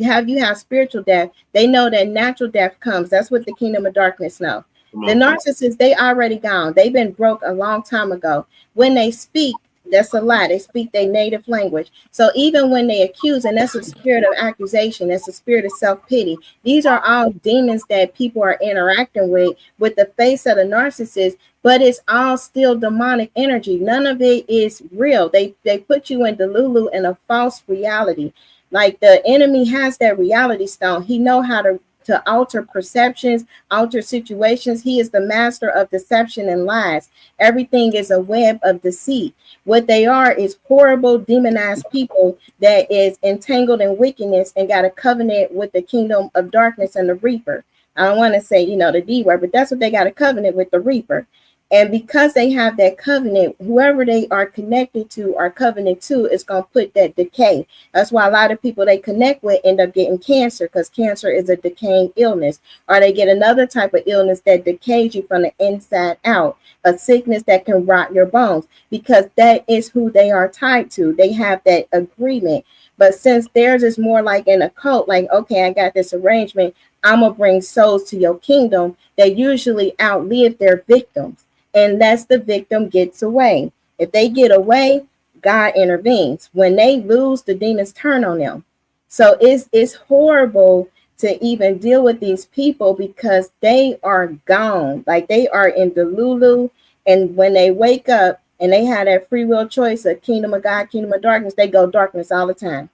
have spiritual death, they know that natural death comes. That's what the kingdom of darkness know. Come The on. narcissists, they already gone. They've been broke a long time ago. When they speak, that's a lie. They speak their native language. So even when they accuse, and that's a spirit of accusation, that's a spirit of self-pity. These are all demons that people are interacting with the face of the narcissist, but it's all still demonic energy. None of it is real. They put you in Delulu in a false reality. Like the enemy has that reality stone. He know how to alter perceptions, alter situations. He is the master of deception and lies. Everything is a web of deceit. What they are is horrible, demonized people that is entangled in wickedness and got a covenant with the kingdom of darkness and the reaper. I don't want to say, the D word, but that's what they got a covenant with the reaper. And because they have that covenant, whoever they are connected to or covenant to is going to put that decay. That's why a lot of people they connect with end up getting cancer, because cancer is a decaying illness. Or they get another type of illness that decays you from the inside out, a sickness that can rot your bones, because that is who they are tied to. They have that agreement. But since theirs is more like an occult, like, okay, I got this arrangement, I'm going to bring souls to your kingdom, they usually outlive their victims unless the victim gets away. If they get away, God intervenes. When they lose, the demons turn on them. So it's horrible to even deal with these people because they are gone. Like they are in Delulu. And when they wake up and they have that free will choice of kingdom of God, kingdom of darkness, they go darkness all the time.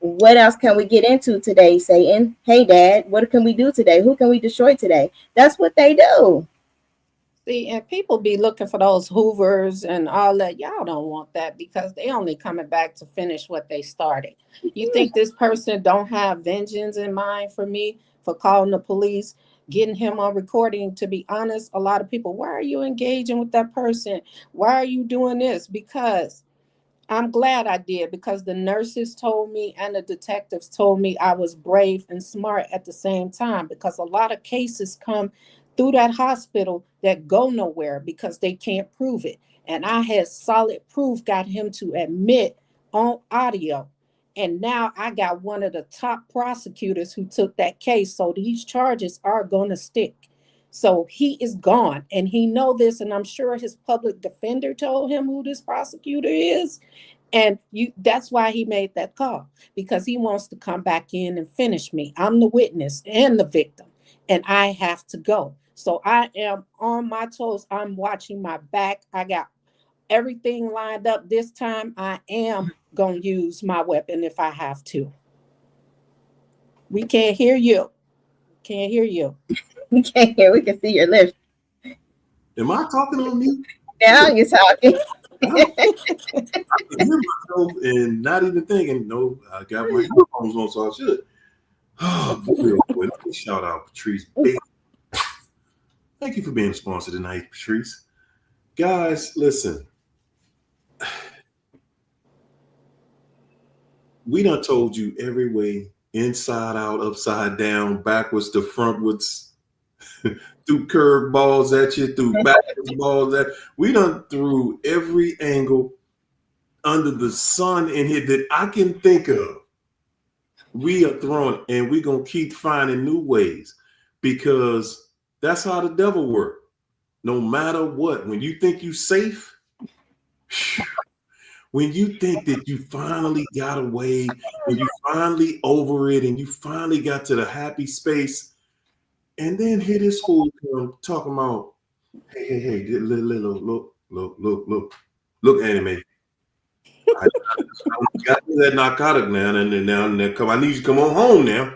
What else can we get into today, Satan? Hey, Dad, what can we do today? Who can we destroy today? That's what they do. See, and people be looking for those Hoovers and all that. Y'all don't want that because they only coming back to finish what they started. You think this person don't have vengeance in mind for me for calling the police, getting him on recording? To be honest, a lot of people, why are you engaging with that person? Why are you doing this? Because I'm glad I did, because the nurses told me and the detectives told me I was brave and smart at the same time, because a lot of cases come through that hospital that go nowhere because they can't prove it. And I had solid proof, got him to admit on audio. And now I got one of the top prosecutors who took that case. So these charges are going to stick. So he is gone and he know this, and I'm sure his public defender told him who this prosecutor is. And that's why he made that call, because he wants to come back in and finish me. I'm the witness and the victim, and I have to go. So I am on my toes. I'm watching my back. I got everything lined up. This time I am going to use my weapon if I have to. We can't hear you. Can't hear you. We can't hear. We can see your lips. Am I talking on me? Now you're talking. I can hear myself and not even thinking, no, I got my headphones on, so I should. Oh, boy, let me shout out Patrice Bailey. Thank you for being a sponsor tonight, Patrice. Guys, listen. We done told you every way, inside out, upside down, backwards to frontwards, through curved balls at you, through backwards balls at you. We done through every angle under the sun in here that I can think of. We are throwing, and we're going to keep finding new ways, because that's how the devil works. No matter what, when you think you're safe, when you think that you finally got away and you finally over it and you finally got to the happy space, and then here this fool come talking about, hey, look, anime. I got that narcotic now, and come. I need you to come on home now.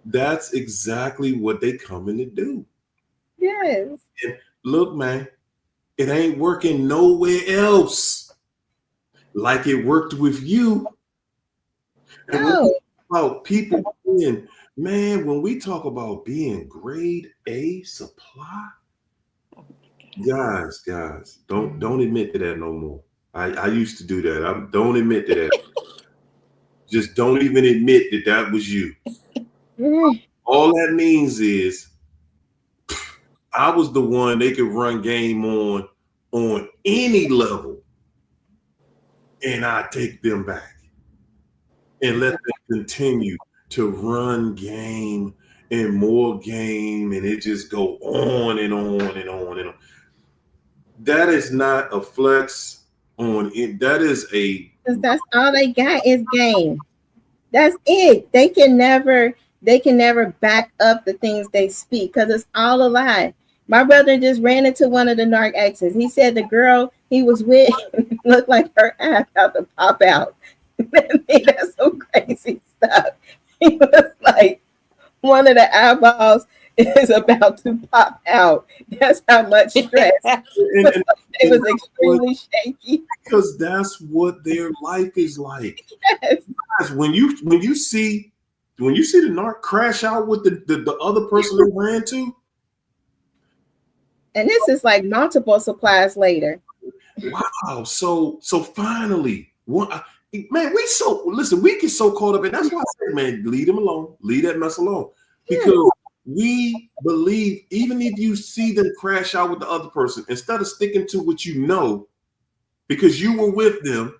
That's exactly what they coming to do. Yes. And look, man, it ain't working nowhere else like it worked with you. And when we talk about people being, man, when we talk about being grade A supply, guys, don't admit to that no more. I used to do that. Don't admit to that. Just don't even admit that that was you. All that means is I was the one they could run game on any level, and I take them back and let them continue to run game and more game, and it just go on and on and on and on. That is not a flex on it. That is a, because that's all they got is game. That's it. They can never back up the things they speak because it's all a lie. My brother just ran into one of the narc exes. He said the girl he was with looked like her ass about to pop out. That's some crazy stuff. He was like, one of the eyeballs is about to pop out. That's how much stress. And, It was that's what, extremely shaky. because that's what their life is like. Yes. Guys, when you see the narc crash out with the other person they ran to, And this is like multiple supplies later. wow. So finally, what man, we get so caught up, and that's why I say, man, leave them alone, leave that mess alone. Because we believe, even if you see them crash out with the other person, instead of sticking to what you know, because you were with them,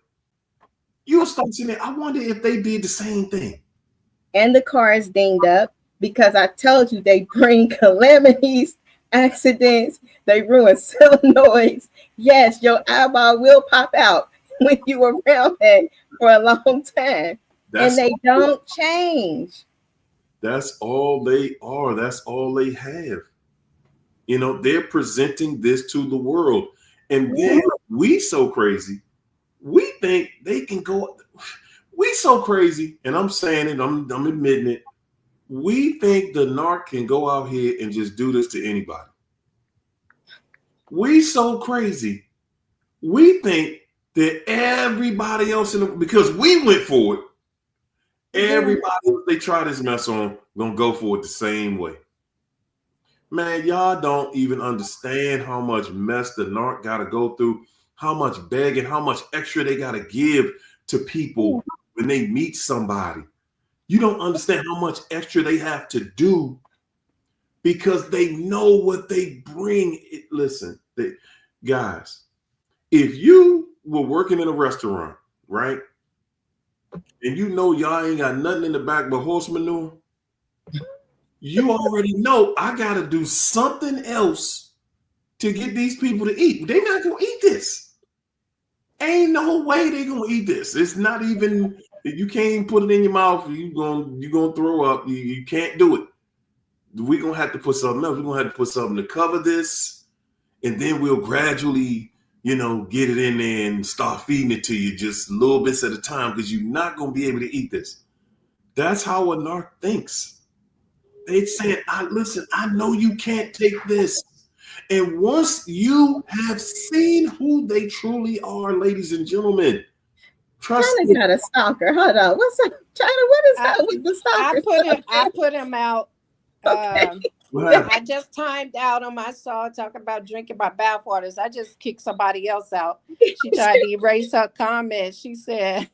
you'll start saying, I wonder if they did the same thing. And the car is dinged up because I told you they bring calamities, accidents, they ruin solenoids. Yes, your eyeball will pop out when you around that for a long time. And That's they don't change. that's all they are. That's all they have. They're presenting this to the world. And then we so crazy. We think they can go. We so crazy, and I'm saying it, I'm admitting it. We think the narc can go out here and just do this to anybody. We so crazy. We think that everybody else because we went for it, everybody else they try this mess on gonna go for it the same way. Man, y'all don't even understand how much mess the narc gotta go through, how much begging, how much extra they gotta give to people when they meet somebody. You don't understand how much extra they have to do because they know what they bring. Listen, guys, if you were working in a restaurant, right, and you know y'all ain't got nothing in the back but horse manure, you already know I got to do something else to get these people to eat. They're not going to eat this. Ain't no way they're going to eat this. It's not even, you can't even put it in your mouth. You're going to throw up. You can't do it. We're going to have to put something else. We're going to have to put something to cover this. And then we'll gradually, get it in there and start feeding it to you just little bits at a time because you're not going to be able to eat this. That's how a narc thinks. They said, listen, I know you can't take this. And once you have seen who they truly are, ladies and gentlemen, trust China's me. not a stalker. Hold on. What's up? China, what is that with the stalker? I put him out. Okay. I just timed out on my song talking about drinking my bathwaters. I just kicked somebody else out. She tried to erase her comment. She said,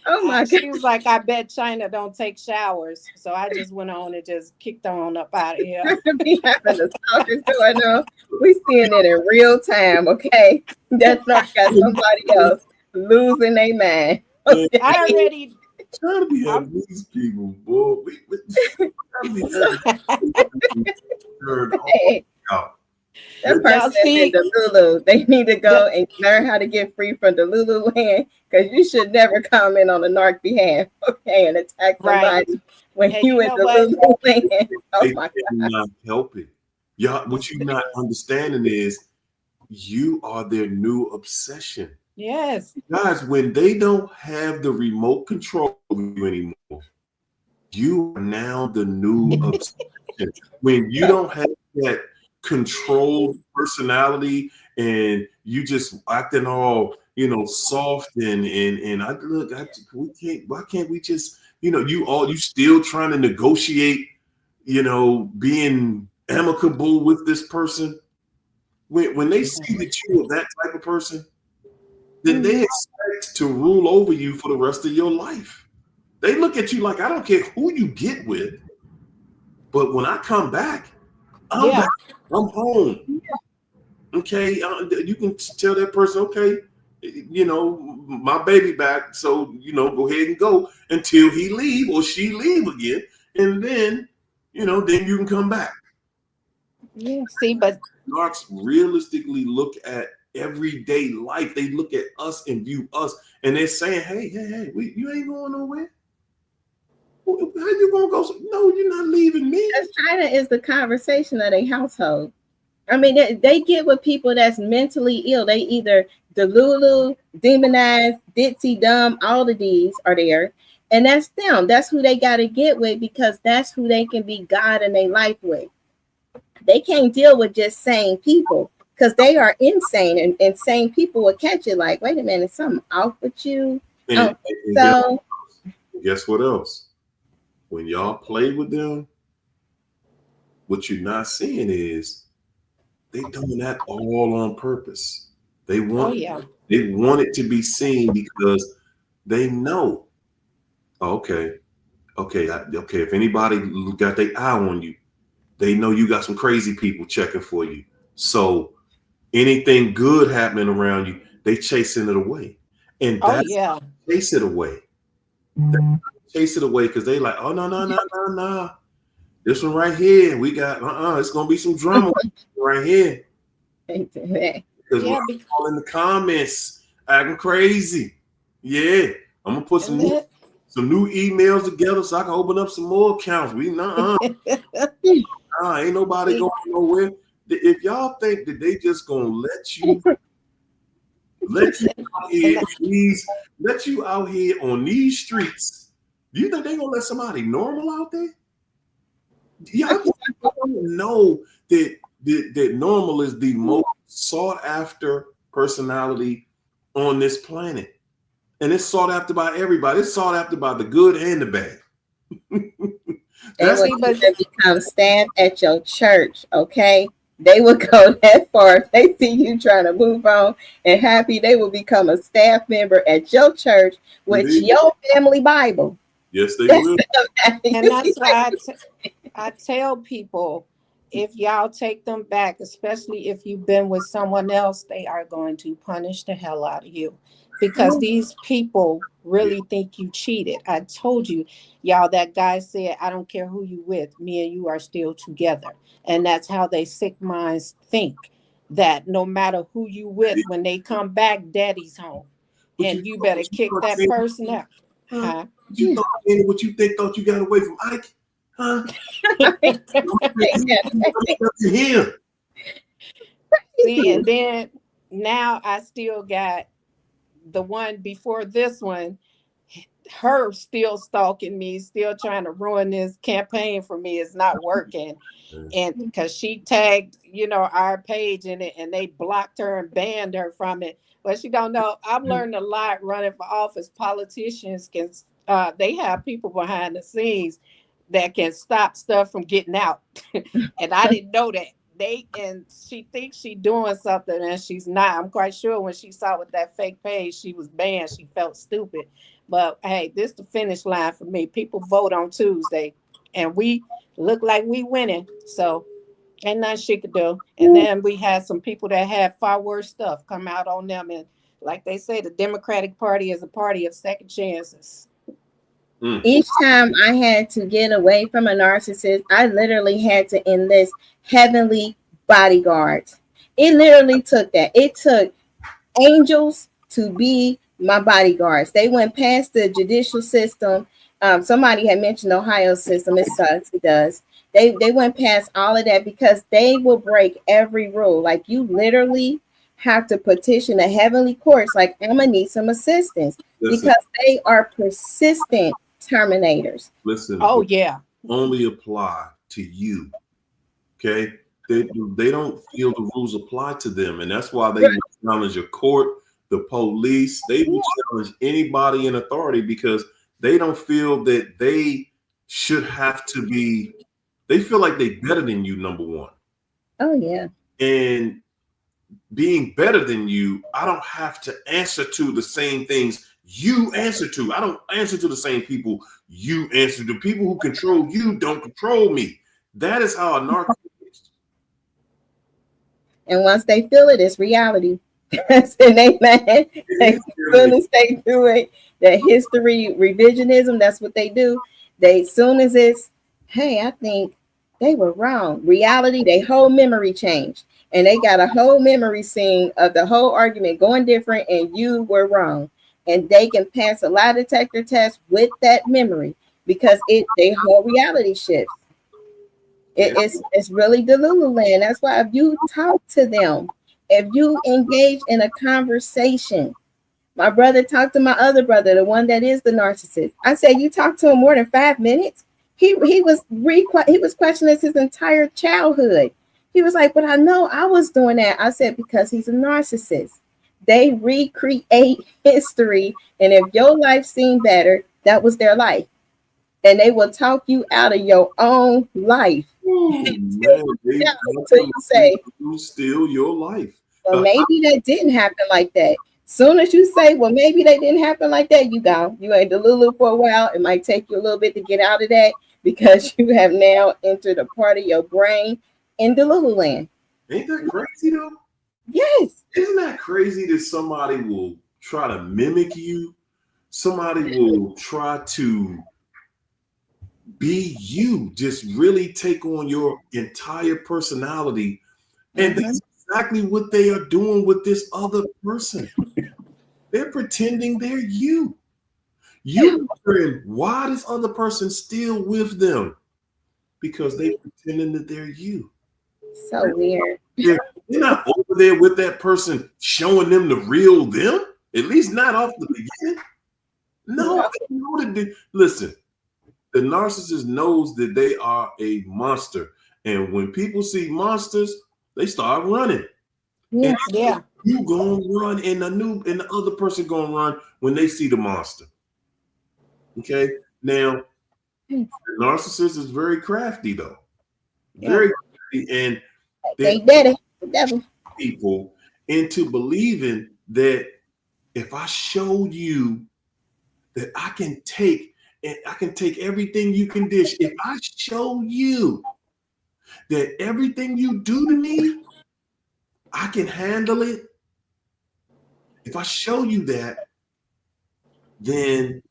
Oh my God. she was like, I bet China don't take showers. So I just went on and just kicked her on up out of here. We having the stalkers going on. We seeing it in real time, okay? That's not got somebody else losing their mind. Okay? I already Trying to be having these people, boy. Hey, that person in Delulu, they need to go and learn how to get free from Delulu land because you should never comment on a narc behalf, okay, and attack somebody when you in Delulu land. Oh my God. Not help it. Y'all, what you're not understanding is you are their new obsession. Yes. Guys, when they don't have the remote control of you anymore, you are now the new obsession. When you don't have that controlled personality and you just acting all, soft and we can't, why can't we just, you still trying to negotiate, being amicable with this person. When they see that you are that type of person, then they expect to rule over you for the rest of your life. They look at you like, I don't care who you get with, but when I come back, I'm back. I'm home. Okay, you can tell that person, okay, my baby back, so go ahead and go until he leave or she leave again, and then then you can come back. Yeah. See, but narcs realistically look at everyday life. They look at us and view us, and they're saying, "Hey, you ain't going nowhere. How you gonna go? No, you're not leaving me." Because China is the conversation of a household. I mean, they get with people that's mentally ill. They either Delulu, demonized, ditzy, dumb, all of these are there. And that's them. That's who they got to get with because that's who they can be God in their life with. They can't deal with just sane people because they are insane, and insane people will catch it like, wait a minute, something off with you. And, So guess what else? When y'all play with them, what you're not seeing is they doing that all on purpose. They want it to be seen because they know. Okay, okay. If anybody got their eye on you, they know you got some crazy people checking for you. So anything good happening around you, they chasing it away, and chase it away. Chase it away because they like, oh no. This one right here, we got it's gonna be some drama right here. Because we're all in the comments acting crazy. Yeah, I'm gonna put some new emails together so I can open up some more accounts. Ain't nobody going nowhere. If y'all think that they just gonna let you out here on these streets, do you think they gonna let somebody normal out there? Y'all don't know that normal is the most sought after personality on this planet, and it's sought after by everybody. It's sought after by the good and the bad. They would become staff at your church, okay? They would go that far. If they see you trying to move on and happy, they will become a staff member at your church with your family Bible. Yes, they will. And that's why I tell people, if y'all take them back, especially if you've been with someone else, they are going to punish the hell out of you because these people really think you cheated. I told you, y'all, that guy said, I don't care who you with, me and you are still together. And that's how they sick minds think, that no matter who you with, when they come back, daddy's home. And you better kick that person out. Huh? You thought what you thought you got away from Ike? Huh? See, and then now I still got the one before this one, her still stalking me, still trying to ruin this campaign for me. It's not working. And because she tagged, our page in it, and they blocked her and banned her from it. But she don't know. I've learned a lot running for office. Politicians can, they have people behind the scenes that can stop stuff from getting out. And I didn't know that. And she thinks she's doing something and she's not. I'm quite sure when she saw with that fake page, she was banned. She felt stupid. But hey, this is the finish line for me. People vote on Tuesday and we look like we winning. So ain't nothing she could do. And then we had some people that had far worse stuff come out on them. And like they say, the Democratic Party is a party of second chances. Each time I had to get away from a narcissist, I literally had to enlist heavenly bodyguards. It literally took that. It took angels to be my bodyguards. They went past the judicial system. Somebody had mentioned Ohio system. It sucks. It does. They went past all of that because they will break every rule. Like you literally have to petition a heavenly courts. Like I'm gonna need some assistance because they are persistent terminators. Listen. Oh yeah. Only apply to you. Okay. They don't feel the rules apply to them, and that's why they will challenge a court, the police. They will challenge anybody in authority because they don't feel that they should have to be. They feel like they're better than you. Number one. Oh yeah. And being better than you, I don't have to answer to the same things you answer to. I don't answer to the same people you answer to. People who control you don't control me. That is how a narc is. And once they feel it, it's reality. And they mad. As soon as they do it, the history revisionism, that's what they do. Soon as it's, hey, I think they were wrong. Reality, they whole memory changed. And they got a whole memory scene of the whole argument going different and you were wrong. And they can pass a lie detector test with that memory because they whole reality shifts. It's really Delulu land. That's why if you talk to them, If you engage in a conversation, my brother talked to my other brother, the one that is the narcissist. I said, you talked to him more than 5 minutes. He was questioning his entire childhood. He was like, but I know I was doing that. I said, because he's a narcissist. They recreate history, and if your life seemed better, that was their life, and they will talk you out of your own life. Ooh, man, they Yeah, want until you say, to steal your life. well, maybe that didn't happen like that. Soon as you say, well, maybe they didn't happen like that, you go. You ain't Delulu for a while. It might take you a little bit to get out of that because you have now entered a part of your brain in Delulu land. Ain't that crazy though? Yes. Isn't that crazy that somebody will try to mimic you? Somebody will try to be you, just really take on your entire personality. And that's exactly what they are doing with this other person. They're pretending they're you. You wondering why this other person still with them? Because they pretending that they're you. So weird. They're not over there with that person showing them the real them. At least not off the beginning. No, they know that listen, the narcissist knows that they are a monster. And when people see monsters, they start running. Yeah. Yeah. You gonna run, and the other person gonna run when they see the monster. Okay. Now, the narcissist is very crafty, though. Very crafty, and They did it. The devil. People into believing that if I show you that I can take everything you can dish, if I show you that everything you do to me, I can handle it. If I show you that, then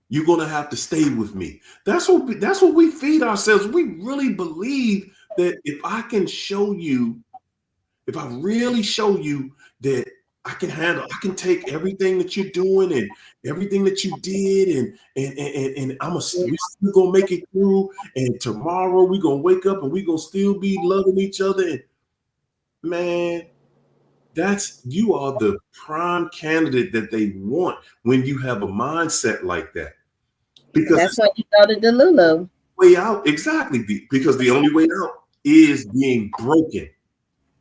you're gonna have to stay with me. That's what we feed ourselves. We really believe that if I can show you, if I really show you that I can handle, I can take everything that you're doing and everything that you did, and we still gonna make it through. And tomorrow we're gonna wake up and we're gonna still be loving each other. And man, you are the prime candidate that they want when you have a mindset like that. Because that's when you go to Delulu. Way out, exactly, because the only way out is being broken.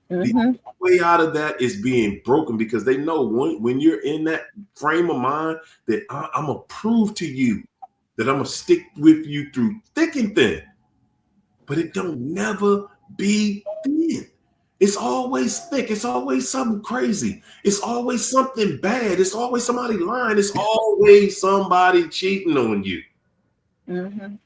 The only way out of that is being broken, because they know when you're in that frame of mind that I'm gonna prove to you that I'm gonna stick with you through thick and thin. But it don't never be thin. It's always thick. It's always something crazy. It's always something bad. It's always somebody lying. It's always somebody cheating on you. And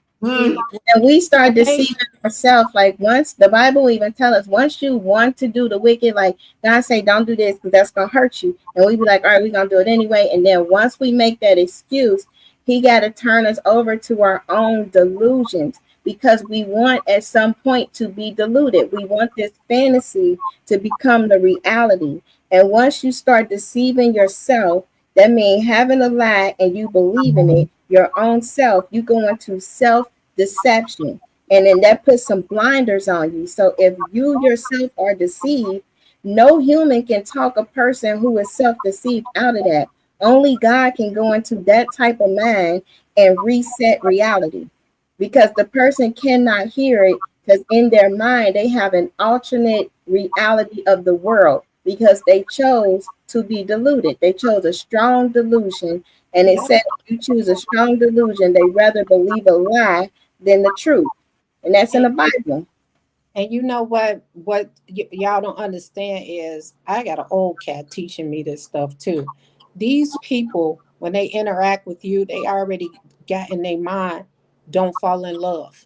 we start deceiving ourselves. Like, once the Bible even tell us, once you want to do the wicked, like God say, don't do this because that's gonna hurt you, and we be like, all right, we're gonna do it anyway. And then once we make that excuse, he got to turn us over to our own delusions, because we want at some point to be deluded. We want this fantasy to become the reality. And once you start deceiving yourself, that means having a lie and you believe in it, your own self, you go into self-deception. And then that puts some blinders on you. So if you yourself are deceived, no human can talk a person who is self-deceived out of that. Only God can go into that type of mind and reset reality, because the person cannot hear it, because in their mind they have an alternate reality of the world, because they chose to be deluded. They chose a strong delusion, and it said if you choose a strong delusion, they rather believe a lie than the truth, and that's in the Bible. And you know what y'all don't understand is I got an old cat teaching me this stuff too. These people, when they interact with you, they already got in their mind, don't fall in love,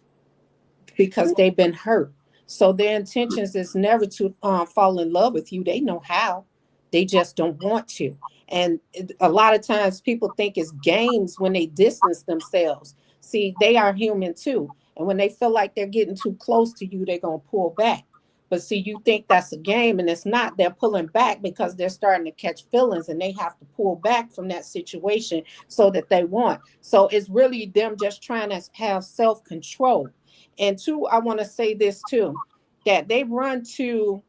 because they've been hurt. So their intentions is never to fall in love with you. They know how. They just don't want to. And a lot of times people think it's games when they distance themselves. See, they are human too. And when they feel like they're getting too close to you, they're going to pull back. But see, you think that's a game, and it's not. They're pulling back because they're starting to catch feelings, and they have to pull back from that situation so that they want. So it's really them just trying to have self-control. And two, I want to say this too, that they run to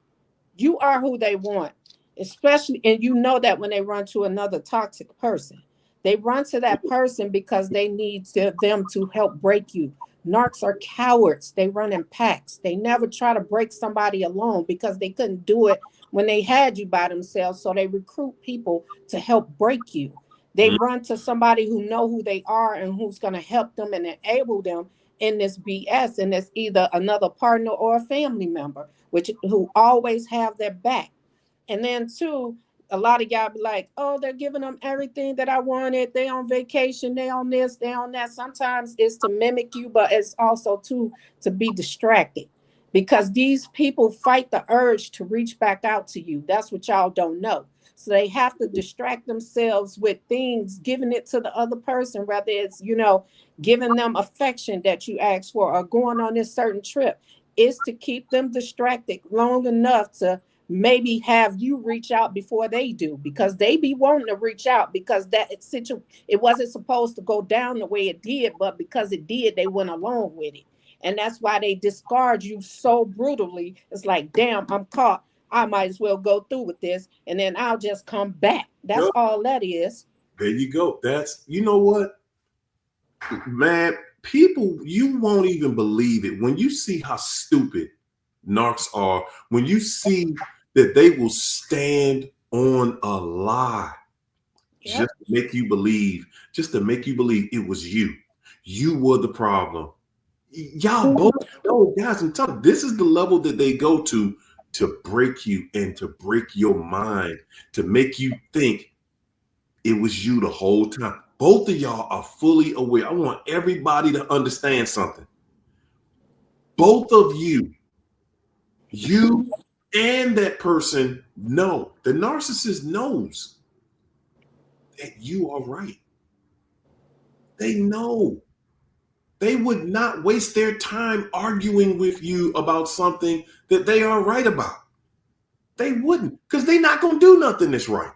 You are who they want, especially, and you know that when they run to another toxic person, they run to that person because they need them to help break you. Narcs are cowards. They run in packs. They never try to break somebody alone because they couldn't do it when they had you by themselves. So they recruit people to help break you. They Mhm. run to somebody who know who they are and who's going to help them and enable them in this BS. And it's either another partner or a family member, which who always have their back. And then two, a lot of y'all be like, oh, they're giving them everything that I wanted. They on vacation, they on this, they on that. Sometimes it's to mimic you, but it's also to be distracted. Because these people fight the urge to reach back out to you. That's what y'all don't know. So they have to distract themselves with things, giving it to the other person, whether it's, giving them affection that you asked for or going on this certain trip, is to keep them distracted long enough to maybe have you reach out before they do, because they be wanting to reach out because it wasn't supposed to go down the way it did, but because it did, they went along with it. And that's why they discard you so brutally. It's like, damn, I'm caught. I might as well go through with this and then I'll just come back. That's Yep. all that is. There you go. That's, you know what, man, people, you won't even believe it when you see how stupid narcs are, when you see that they will stand on a lie Yep. just to make you believe it was you. You were the problem. Y'all both know, guys, I'm telling you, this is the level that they go to break you and to break your mind, to make you think it was you the whole time. Both of y'all are fully aware. I want everybody to understand something. Both of you and that person know. The narcissist knows that you are right. They know. They would not waste their time arguing with you about something that they are right about. They wouldn't, because they're not going to do nothing that's right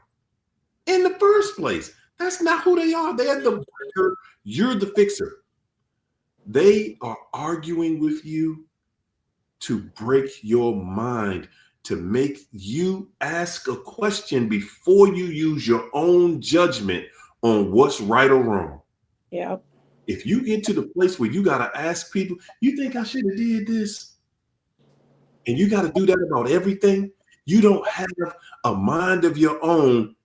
in the first place. That's not who they are. They're the breaker. You're the fixer. They are arguing with you to break your mind, to make you ask a question before you use your own judgment on what's right or wrong. Yeah. If you get to the place where you got to ask people, you think I should have did this? And you got to do that about everything. You don't have a mind of your own.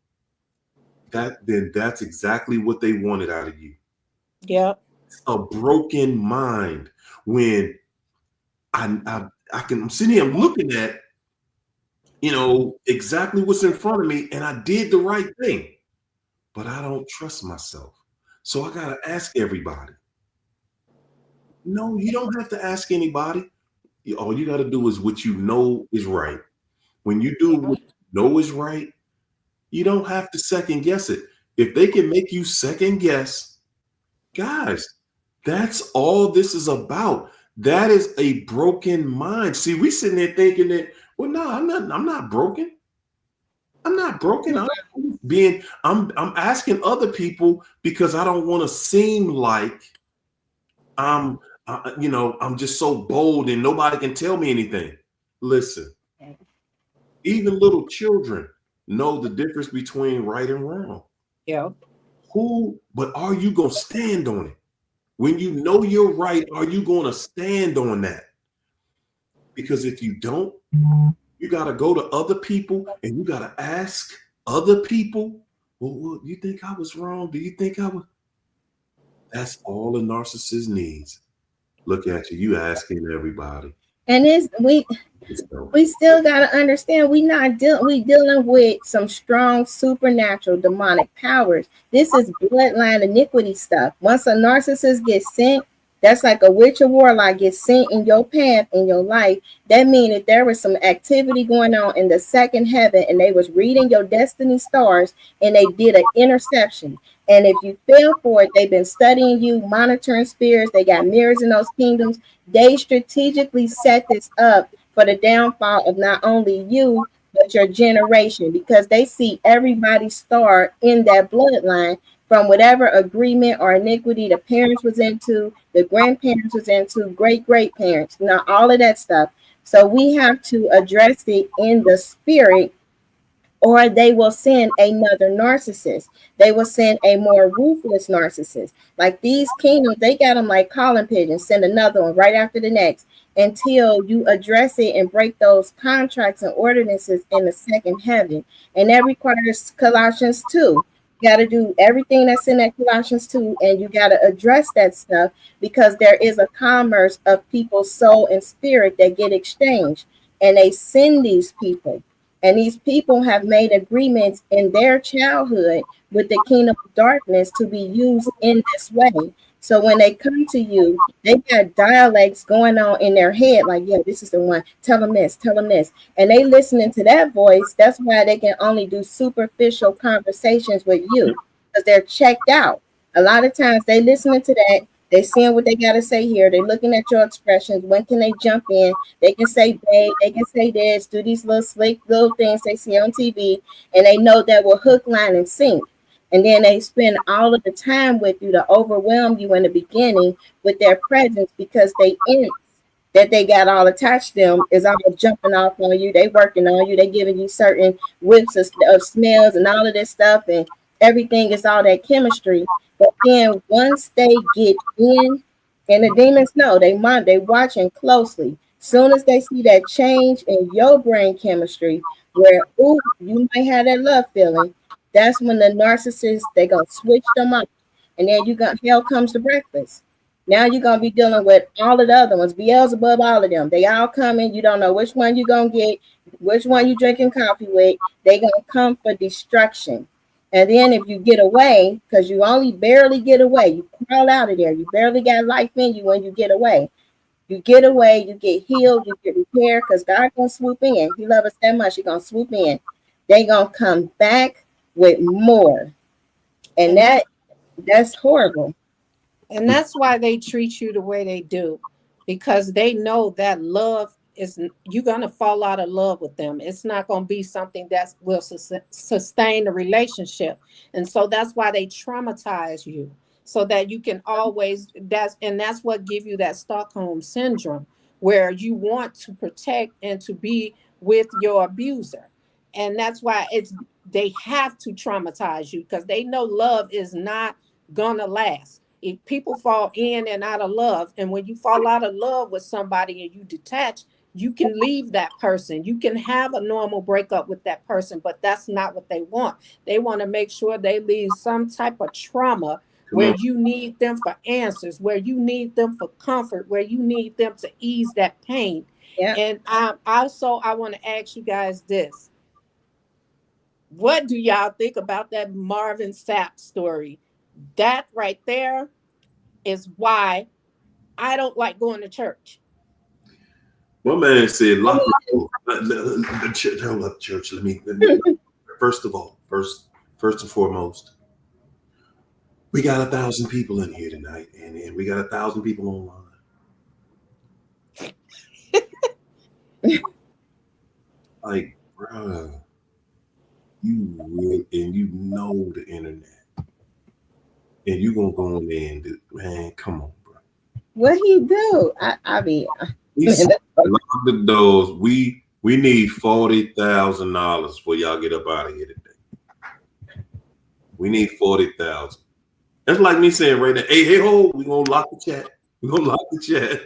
Then that's exactly what they wanted out of you. Yeah. A broken mind. When I'm sitting here, I'm looking at, exactly what's in front of me, and I did the right thing, but I don't trust myself. So I got to ask everybody. No, you don't have to ask anybody. All you got to do is what you know is right. When you do what you know is right, you don't have to second guess it. If they can make you second guess, guys, that's all this is about. That is a broken mind. See, we sitting there thinking that, well, no, I'm not broken. I'm not broken. I'm asking other people because I don't want to seem like I'm I'm just so bold and nobody can tell me anything. Listen, even little children know the difference between right and wrong. Yeah. But are you going to stand on it? When you know you're right, are you going to stand on that? Because if you don't, you got to go to other people and you got to ask other people, well, you think I was wrong? Do you think I was? That's all a narcissist needs. Look at you. You asking everybody. And we still gotta understand we dealing with some strong supernatural demonic powers. This is bloodline iniquity stuff. Once a narcissist gets sent, that's like a witch or warlock gets sent in your path in your life. That means that there was some activity going on in the second heaven, and they was reading your destiny stars, and they did an interception. And if you fell for it, they've been studying you, monitoring spirits. They got mirrors in those kingdoms. They strategically set this up for the downfall of not only you, but your generation, because they see everybody's star in that bloodline from whatever agreement or iniquity the parents was into, the grandparents was into, great parents, all of that stuff. So we have to address it in the spirit, or they will send another narcissist. They will send a more ruthless narcissist. Like these kingdoms, they got them like calling pigeons, send another one right after the next until you address it and break those contracts and ordinances in the second heaven. And that requires Colossians 2. You got to do everything that's in that Colossians 2, and you got to address that stuff because there is a commerce of people's soul and spirit that get exchanged. And they send these people. And these people have made agreements in their childhood with the kingdom of darkness to be used in this way. So when they come to you, they got dialects going on in their head, like, yeah, this is the one. Tell them this, tell them this. And they listening to that voice. That's why they can only do superficial conversations with you because they're checked out. A lot of times they listening to that. They seeing what they got to say here. They're looking at your expressions. When can they jump in? They can say babe. They can say this. Do these little slick little things they see on TV, and they know that will hook, line, and sink. And then they spend all of the time with you to overwhelm you in the beginning with their presence because they imps that they got all attached to them is all jumping off on you. They working on you. They giving you certain whips of smells and all of this stuff, and everything is all that chemistry. But then once they get in, and the demons know they watching closely. Soon as they see that change in your brain chemistry, where ooh, you might have that love feeling, that's when the narcissist they gonna switch them up, and then you got hell comes to breakfast. Now you're gonna be dealing with all of the other ones, Beelzebub, all of them. They all coming. You don't know which one you're gonna get, which one you drinking coffee with. They gonna come for destruction. And then if you get away, because you only barely get away, you crawl out of there. You barely got life in you when you get away. You get away, you get healed, you get repaired, because God gonna swoop in. He loves us that much, He gonna swoop in. They gonna come back with more. And that's horrible. And that's why they treat you the way they do, because they know that love is, you're going to fall out of love with them. It's not going to be something that will sustain the relationship. And so that's why they traumatize you, so that you can always, that's what give you that Stockholm syndrome, where you want to protect and to be with your abuser. And that's why they have to traumatize you, because they know love is not gonna last. If people fall in and out of love, and when you fall out of love with somebody and you detach, you can leave that person. You can have a normal breakup with that person, but that's not what they want. They want to make sure they leave some type of trauma where you need them for answers, where you need them for comfort, where you need them to ease that pain. Yeah. And also, I want to ask you guys this. What do y'all think about that Marvin Sapp story? That right there is why I don't like going to church. My man said, "Lock the church. Hold up, church. Let me. First of all, first and foremost, we got 1,000 people in here tonight, and we got 1,000 people online. Like, bruh, you know the internet, and you gonna go in there and do, man, come on, bro. What he do? I mean, He said, lock the doors. We need $40,000 before y'all get up out of here today. We need 40,000. That's like me saying right now, hey, ho, we gonna lock the chat. We gonna lock the chat.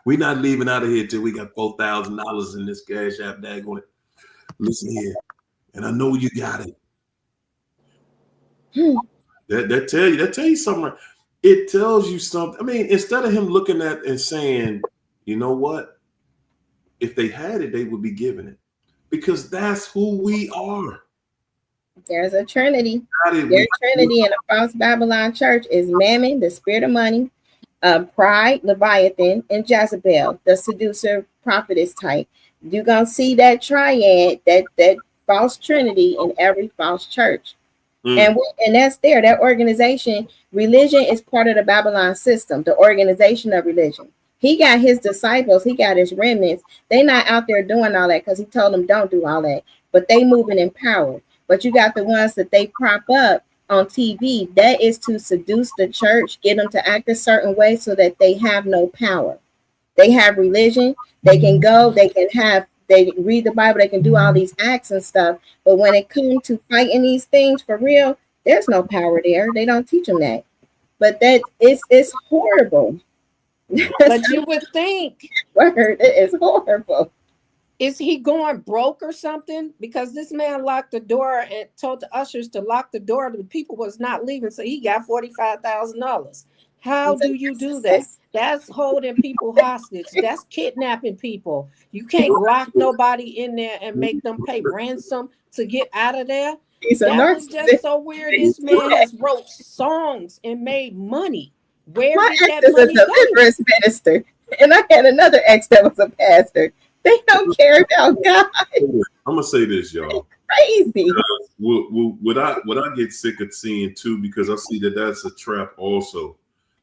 We're not leaving out of here till we got $4,000 in this cash app. Daggone it. Listen here, and I know you got it. That tell you something. It tells you something. I mean, instead of him looking at and saying, you know what? If they had it, they would be giving it, because that's who we are. There's a Trinity. There's a Trinity in the false Babylon church is Mammon, the spirit of money, pride, Leviathan, and Jezebel, the seducer prophetess type. You're gonna see that triad, that false Trinity in every false church. And that's there. That organization, religion is part of the Babylon system, the organization of religion. He got his disciples, he got his remnants. They're not out there doing all that because he told them don't do all that, but they moving in power. But you got the ones that they prop up on TV. That is to seduce the church, get them to act a certain way so that they have no power. They have religion. They can go. They read the Bible. They can do all these acts and stuff. But when it comes to fighting these things for real, there's no power there. They don't teach them that. But that it's horrible. But you would think, Word, it is horrible. is he going broke or something? Because this man locked the door and told the ushers to lock the door. The people was not leaving, so he got $45,000. How do you do that? That's holding people hostage. That's kidnapping people. You can't lock nobody in there and make them pay ransom to get out of there. He's a That was just narcissist. so weird. This man has wrote songs and made money. Where My did ex that is a money go? deliverance minister, and I had another ex that was a pastor. They don't care about God. I'm gonna say this, y'all. Crazy. What I get sick of seeing too, because I see that that's a trap also.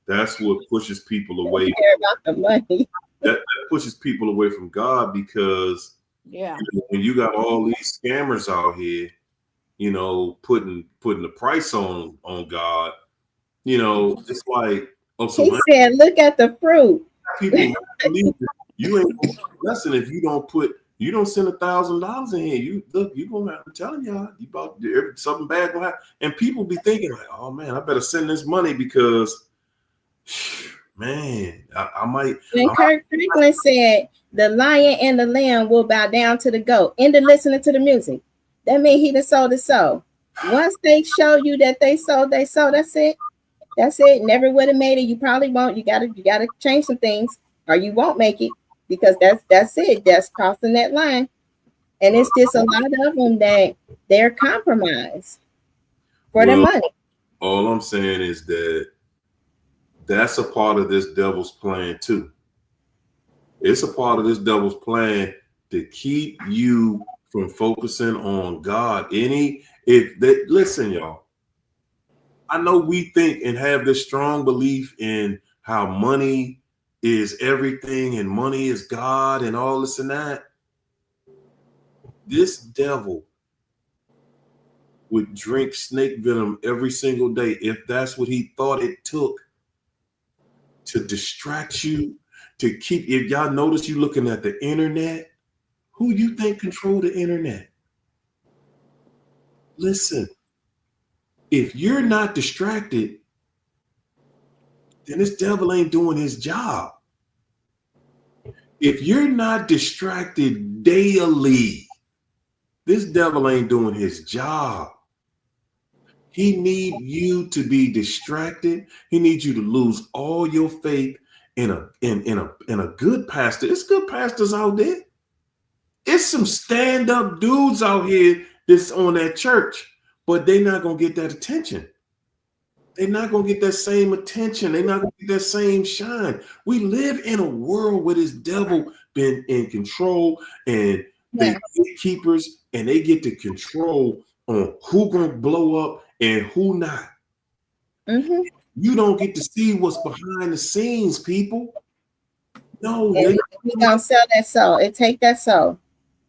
That's what pushes people away. They care about the money. That pushes people away from God, because Yeah. when you got all these scammers out here, putting the price on God, it's like, oh, so He said, "Look at the fruit." people believe you ain't gonna get a blessing if you don't send $1,000 in here. You gonna I'm telling y'all, you about something bad gonna happen. And people be thinking like, oh man, I better send this money because man, I might. And Kirk Franklin said, "The lion and the lamb will bow down to the goat." End of listening to the music. That means he done sold his soul. Once they show you that they sold, that's it. That's it. Never would have made it. You probably won't. You gotta change some things, or you won't make it, because that's it. That's crossing that line. And it's just a lot of them that they're compromised for their money. All I'm saying is that that's a part of this devil's plan too. It's a part of this devil's plan to keep you from focusing on God. Listen, y'all. I know we think and have this strong belief in how money is everything and money is God and all this and that. This devil would drink snake venom every single day if that's what he thought it took to distract you, to keep. If y'all notice, you looking at the internet, who you think control the internet? Listen, if you're not distracted, then this devil ain't doing his job. If you're not distracted daily, this devil ain't doing his job. He need you to be distracted. He needs you to lose all your faith in a good pastor. It's good pastors out there. It's some stand-up dudes out here that's on that church, but they're not gonna get that attention. They're not gonna get that same attention. They're not gonna get that same shine. We live in a world where this devil been in control, and they gatekeepers, and they get to control on who gonna blow up and who not. Mm-hmm. You don't get to see what's behind the scenes, people. No, we gonna sell that soul. It take that soul,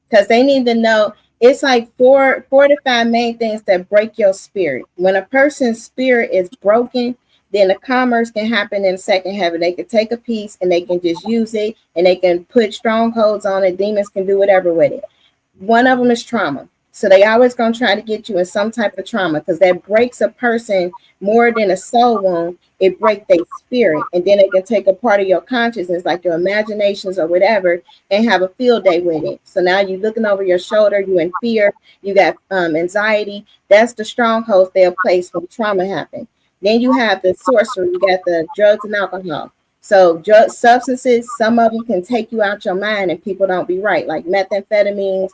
because they need to know. It's like four to five main things that break your spirit. When a person's spirit is broken, then the commerce can happen in the second heaven. They can take a piece and they can just use it, and they can put strongholds on it. Demons can do whatever with it. One of them is trauma. So they always going to try to get you in some type of trauma, because that breaks a person more than a soul wound. It breaks their spirit, and then it can take a part of your consciousness, like your imaginations or whatever, and have a field day with it. So now you're looking over your shoulder, you in fear, you got anxiety. That's the strongholds they'll place when trauma happened. Then you have the sorcery, you got the drugs and alcohol. So substances, some of them can take you out your mind, and people don't be right, like methamphetamines,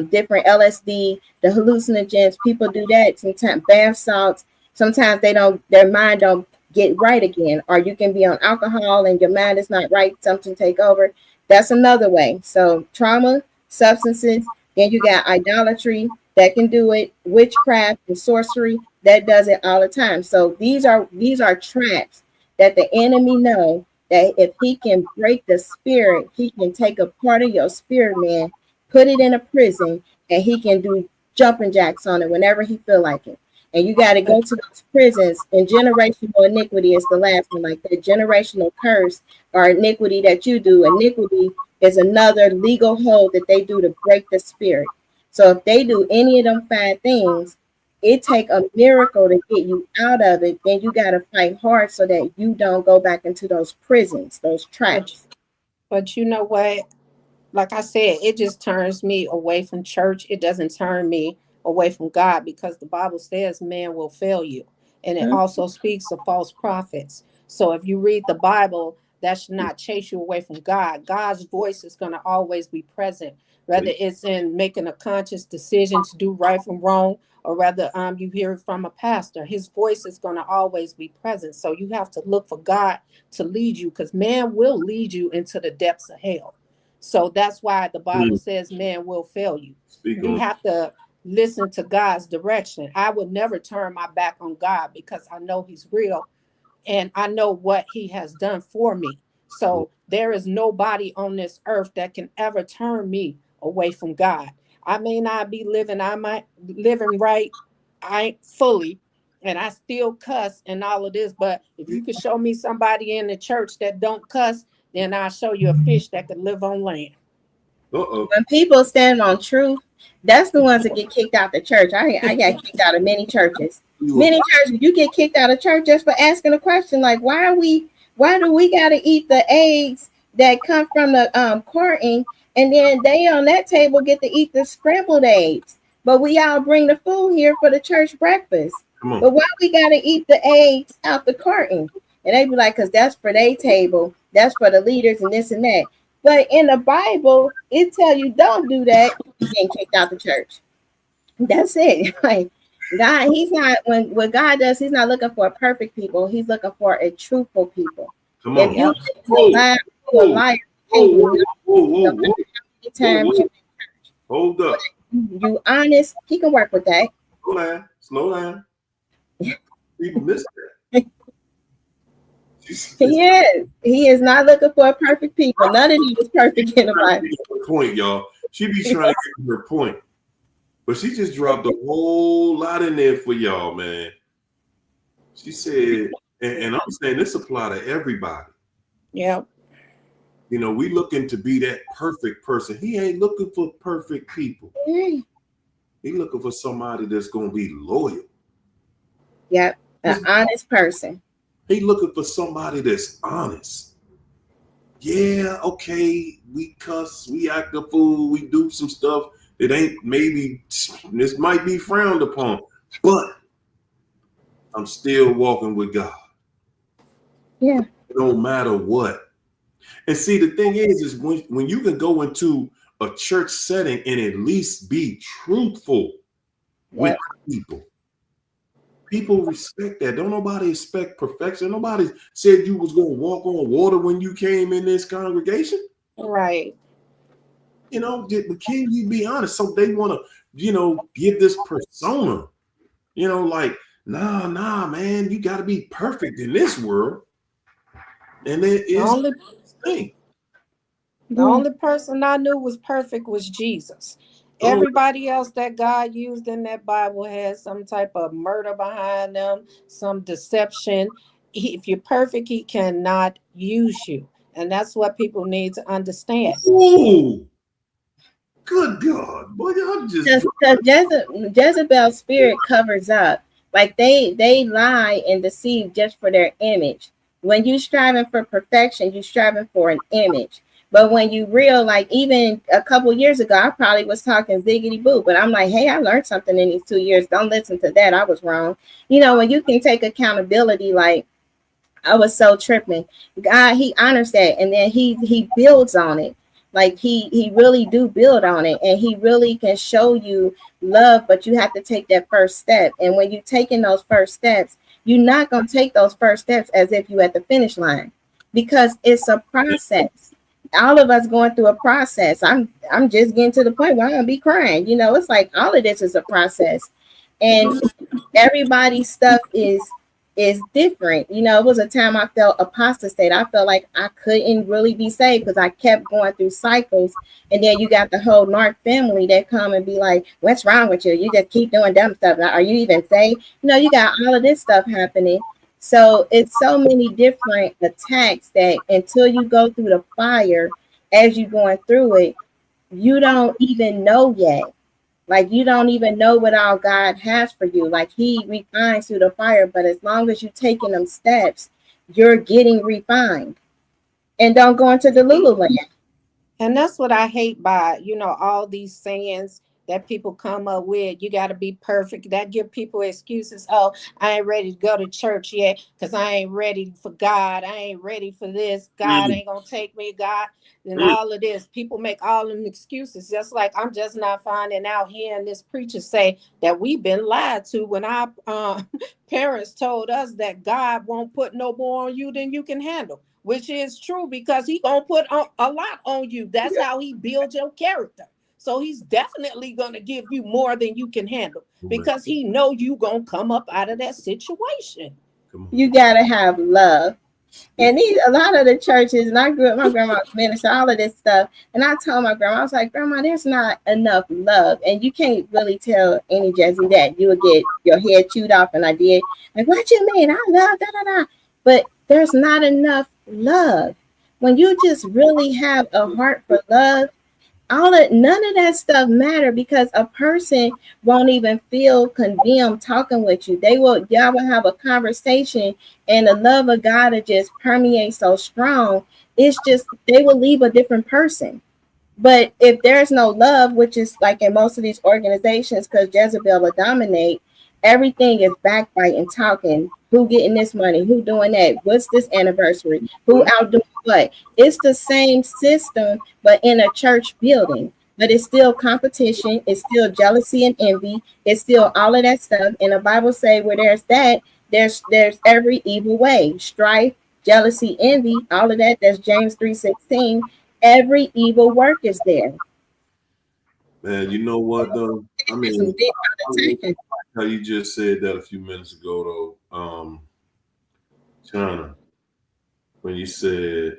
different LSD, the hallucinogens. People do that sometimes. Bath salts. Sometimes their mind don't get right again. Or you can be on alcohol and your mind is not right. Something take over. That's another way. So trauma, substances. Then you got idolatry that can do it. Witchcraft and sorcery that does it all the time. So these are traps that the enemy know that if he can break the spirit, he can take a part of your spirit, man, put it in a prison, and he can do jumping jacks on it whenever he feel like it. and you got to go to those prisons. And generational iniquity is the last one, like the generational curse or iniquity that you do. Iniquity is another legal hold that they do to break the spirit. So if they do any of them 5 things, it take a miracle to get you out of it. Then you got to fight hard so that you don't go back into those prisons, those traps. But you know what? Like I said, it just turns me away from church. It doesn't turn me away from God, because the Bible says man will fail you. And it also speaks of false prophets. So if you read the Bible, that should not chase you away from God. God's voice is going to always be present, whether it's in making a conscious decision to do right from wrong, or rather you hear it from a pastor. His voice is going to always be present. So you have to look for God to lead you, because man will lead you into the depths of hell. So that's why the Bible says man will fail you. You have to listen to God's direction. I would never turn my back on God, because I know he's real and I know what he has done for me. So there is nobody on this earth that can ever turn me away from God. I may not be living, I might living right, I ain't fully, and I still cuss and all of this. But if you could show me somebody in the church that don't cuss, then I'll show you a fish that could live on land. When people stand on truth, that's the ones that get kicked out the church. I got kicked out of many churches. Many churches, you get kicked out of church just for asking a question like, why do we got to eat the eggs that come from the carton, and then they on that table get to eat the scrambled eggs, but we all bring the food here for the church breakfast. But why we got to eat the eggs out the carton? And they be like, because that's for their table, that's for the leaders and this and that. But in the Bible, it tell you don't do that. You're getting kicked out the church. That's it. Like God, he's not, when what God does, he's not looking for perfect people. He's looking for a truthful people. Come If on. you lie, you're a liar. Hold up. You honest, he can work with that. Slow down. People miss that. He is not looking for perfect people. None of you is perfect in the Bible. Point, y'all. She be trying to get her point, but she just dropped a whole lot in there for y'all, man. She said, and I'm saying this apply to everybody. Yeah. You know, we looking to be that perfect person. He ain't looking for perfect people. He looking for somebody that's gonna be loyal. Yep, an honest person. He looking for somebody that's honest. Yeah, okay, we cuss, we act a fool, we do some stuff that ain't, maybe this might be frowned upon, but I'm still walking with God. Yeah. No matter what. And see, the thing is when you can go into a church setting and at least be truthful with people. People respect that. Don't nobody expect perfection. Nobody said you was going to walk on water when you came in this congregation. Right. You know, but can you be honest? So they want to, give this persona, like, nah, man, you got to be perfect in this world. And there is the only person I knew was perfect was Jesus. Everybody else that God used in that Bible has some type of murder behind them, some deception. If you're perfect, he cannot use you. And that's what people need to understand. Ooh, good God. Boy, I'm just Jezebel's spirit covers up. Like they lie and deceive just for their image. When you striving for perfection, you striving for an image. But when you real, like even a couple years ago, I probably was talking ziggity boo, but I'm like, hey, I learned something in these 2 years. Don't listen to that. I was wrong. When you can take accountability, like I was so tripping. God, he honors that. And then he builds on it. Like he really do build on it. And he really can show you love, but you have to take that first step. And when you're taking those first steps, you're not going to take those first steps as if you at the finish line, because it's a process. All of us going through a process. I'm just getting to the point where I'm gonna be crying. It's like all of this is a process, and everybody's stuff is is different. You know, it was a time I felt apostate. I felt like I couldn't really be saved because I kept going through cycles. And then you got the whole Narc family that come and be like, what's wrong with you? You just keep doing dumb stuff. Are you even saved? You know, you got all of this stuff happening. So it's so many different attacks that until you go through the fire, as you're going through it, you don't even know yet. Like you don't even know what all God has for you. Like he refines through the fire, but as long as you're taking them steps, you're getting refined. And don't go into the Lululand. And that's what I hate by, all these sayings that people come up with. You got to be perfect. That give people excuses. Oh, I ain't ready to go to church yet because I ain't ready for God. I ain't ready for this. God ain't going to take me, God. And all of this. People make all them excuses. Just like I'm just not finding out hearing this preacher say that we've been lied to when our parents told us that God won't put no more on you than you can handle, which is true because he gonna put a lot on you. That's how he builds your character. So he's definitely gonna give you more than you can handle because he know you gonna come up out of that situation. You gotta have love. And a lot of the churches, and I grew up, my grandma's minister, all of this stuff. And I told my grandma, I was like, Grandma, there's not enough love. And you can't really tell any Jesse that you would get your head chewed off. And I did. Like, what you mean? I love, da, da, da. But there's not enough love. When you just really have a heart for love, none of that stuff matter because a person won't even feel condemned talking with you. Y'all will have a conversation and the love of God will just permeate so strong. It's just they will leave a different person. But if there's no love, which is like in most of these organizations, because Jezebel will dominate, everything is backbiting, talking, who getting this money, who doing that, what's this anniversary, who outdoing what. It's the same system, but in a church building. But it's still competition, it's still jealousy and envy, it's still all of that stuff. And the Bible say where there's that, there's every evil way, strife, jealousy, envy, all of that. That's James 3:16. Every evil work is there. Man, you know what though? I mean, how you just said that a few minutes ago though, China, when you said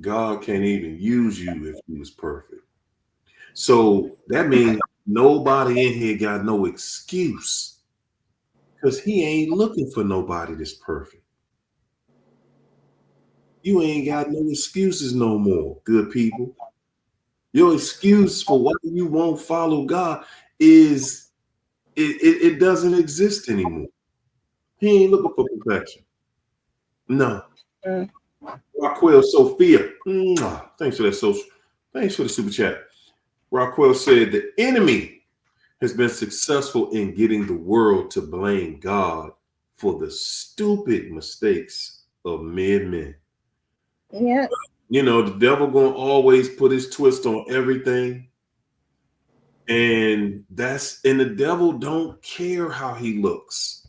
God can't even use you if he was perfect. So that means nobody in here got no excuse because he ain't looking for nobody that's perfect. You ain't got no excuses no more, good people. Your excuse for why you won't follow God is it doesn't exist anymore. He ain't looking for perfection. No. Raquel Sophia. Thanks for that social. Thanks for the super chat. Raquel said the enemy has been successful in getting the world to blame God for the stupid mistakes of mere men. Yeah. You know, the devil gonna always put his twist on everything. And the devil don't care how he looks.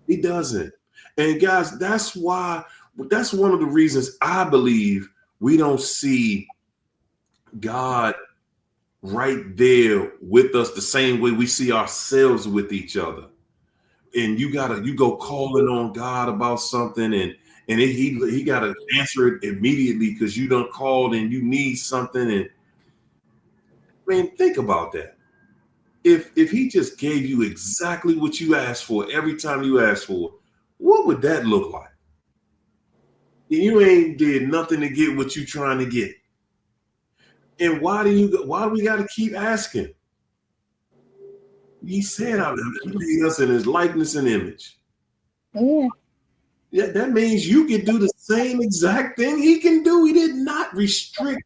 He doesn't. And guys, that's one of the reasons I believe we don't see God right there with us the same way we see ourselves with each other. And you go calling on God about something and he gotta answer it immediately because you done called and you need something. And I mean, think about that. If he just gave you exactly what you asked for every time you asked for, what would that look like? You ain't did nothing to get what you trying to get. And why do we got to keep asking? He said, he made us in his likeness and image. Yeah. Yeah, that means you can do the same exact thing he can do. He did not restrict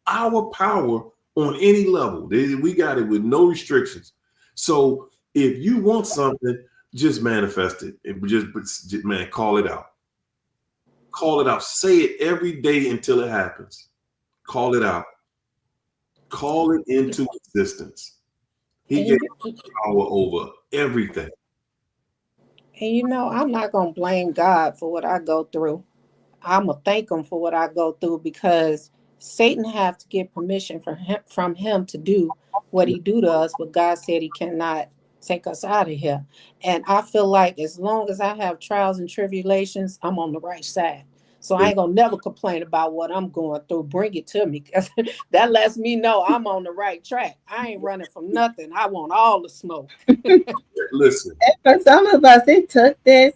our power on any level. We got it with no restrictions. So if you want something, just manifest it. Just man, call it out. Call it out. Say it every day until it happens. Call it out. Call it into existence. He gave power over everything. And I'm not gonna blame God for what I go through. I'm gonna thank him for what I go through because Satan have to get permission from him to do what he do to us, but God said he cannot. take us out of here. And I feel like as long as I have trials and tribulations, I'm on the right side. So I ain't gonna never complain about what I'm going through. Bring it to me, because that lets me know I'm on the right track. I ain't running from nothing. I want all the smoke. Listen, For some of us, it took this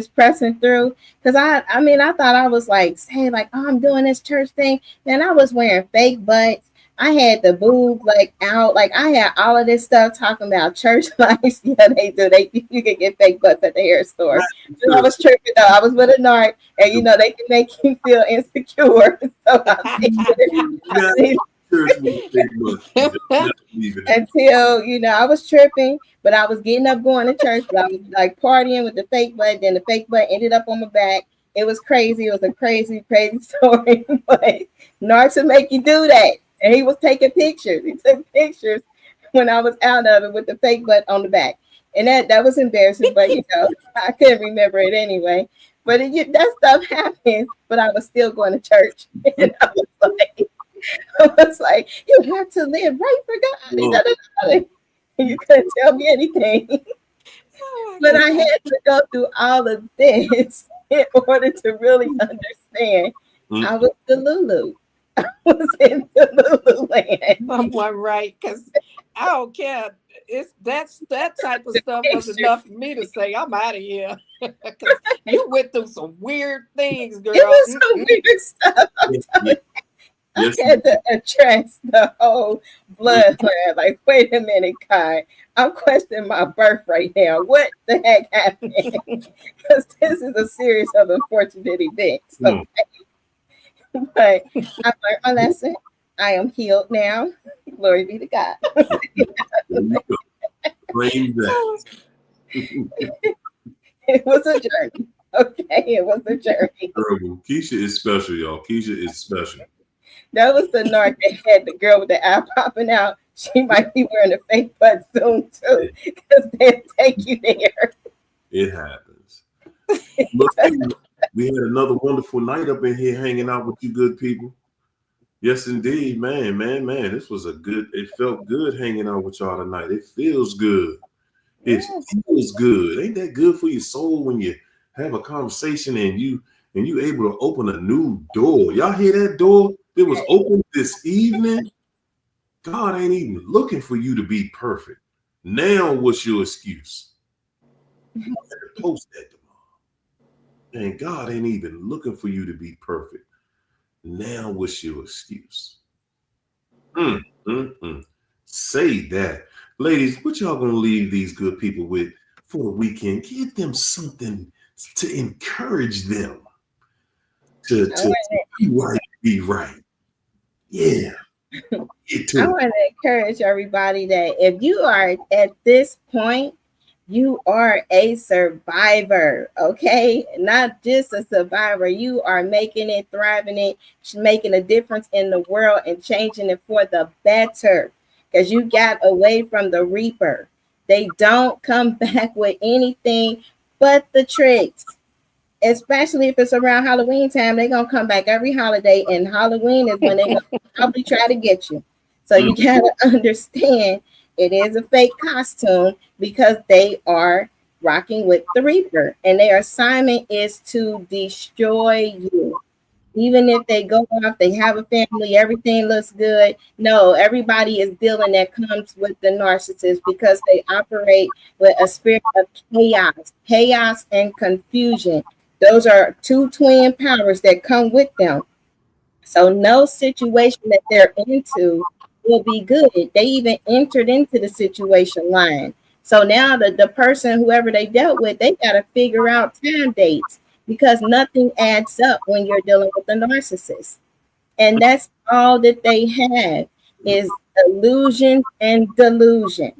pressing through. Because I mean, I thought I was like, saying like, oh, I'm doing this church thing. And I was wearing fake butts. I had the boob like out. Like I had all of this stuff talking about church life. Yeah, they do. You can get fake butts at the hair store. So I was tripping though. I was with a narc, and they can make you feel insecure. So I until I was tripping, but I was getting up going to church, but I was like partying with the fake butt. Then the fake butt ended up on my back. It was crazy. It was a crazy, crazy story. But narcs will make you do that. And he was taking pictures. He took pictures when I was out of it with the fake butt on the back. And that was embarrassing, but I couldn't remember it anyway. But that stuff happens, but I was still going to church. And I was like, you have to live right for God. You couldn't tell me anything. But I had to go through all of this in order to really understand. I was the Lulu. I was in the Lululand. Someone right, because I don't care. That type of stuff was enough for me to say I'm out of here. Because you went through some weird things, girl. It was some weird stuff. I'm telling you. I had to address the whole bloodline. Like, wait a minute, Kai. I'm questioning my birth right now. What the heck happened? Because this is a series of unfortunate events. Okay? But I learned my lesson. I am healed now. Glory be to God. Claim that. It was a journey. Okay, it was a journey. Keisha is special, y'all. Keisha is special. That was the narc that had the girl with the eye popping out. She might be wearing a fake butt soon too, because they'll take you there. It happens. Look, we had another wonderful night up in here hanging out with you good people. Yes, indeed, man. This was it felt good hanging out with y'all tonight. It feels good. It feels good. Ain't that good for your soul when you have a conversation and you able to open a new door? Y'all hear that door that was open this evening? God ain't even looking for you to be perfect. Now what's your excuse? You have to post that tomorrow. And God ain't even looking for you to be perfect. Now what's your excuse? Say that. Ladies, what y'all gonna leave these good people with for the weekend? Give them something to encourage them to be right. Yeah. I want to encourage everybody that if you are at this point, you are a survivor, okay? Not just a survivor. You are making it, thriving it, making a difference in the world and changing it for the better, because you got away from the reaper. They don't come back with anything but the tricks. Especially if it's around Halloween time, they're going to come back every holiday, and Halloween is when they're going to probably try to get you. So you got to understand it is a fake costume because they are rocking with the Reaper, and their assignment is to destroy you. Even if they go off, they have a family, everything looks good. No, everybody is dealing that comes with the narcissist because they operate with a spirit of chaos and confusion. Those are two twin powers that come with them. So no situation that they're into will be good. They even entered into the situation lying. So now the person, whoever they dealt with, they got to figure out time dates because nothing adds up when you're dealing with a narcissist. And that's all that they have is illusions and delusions.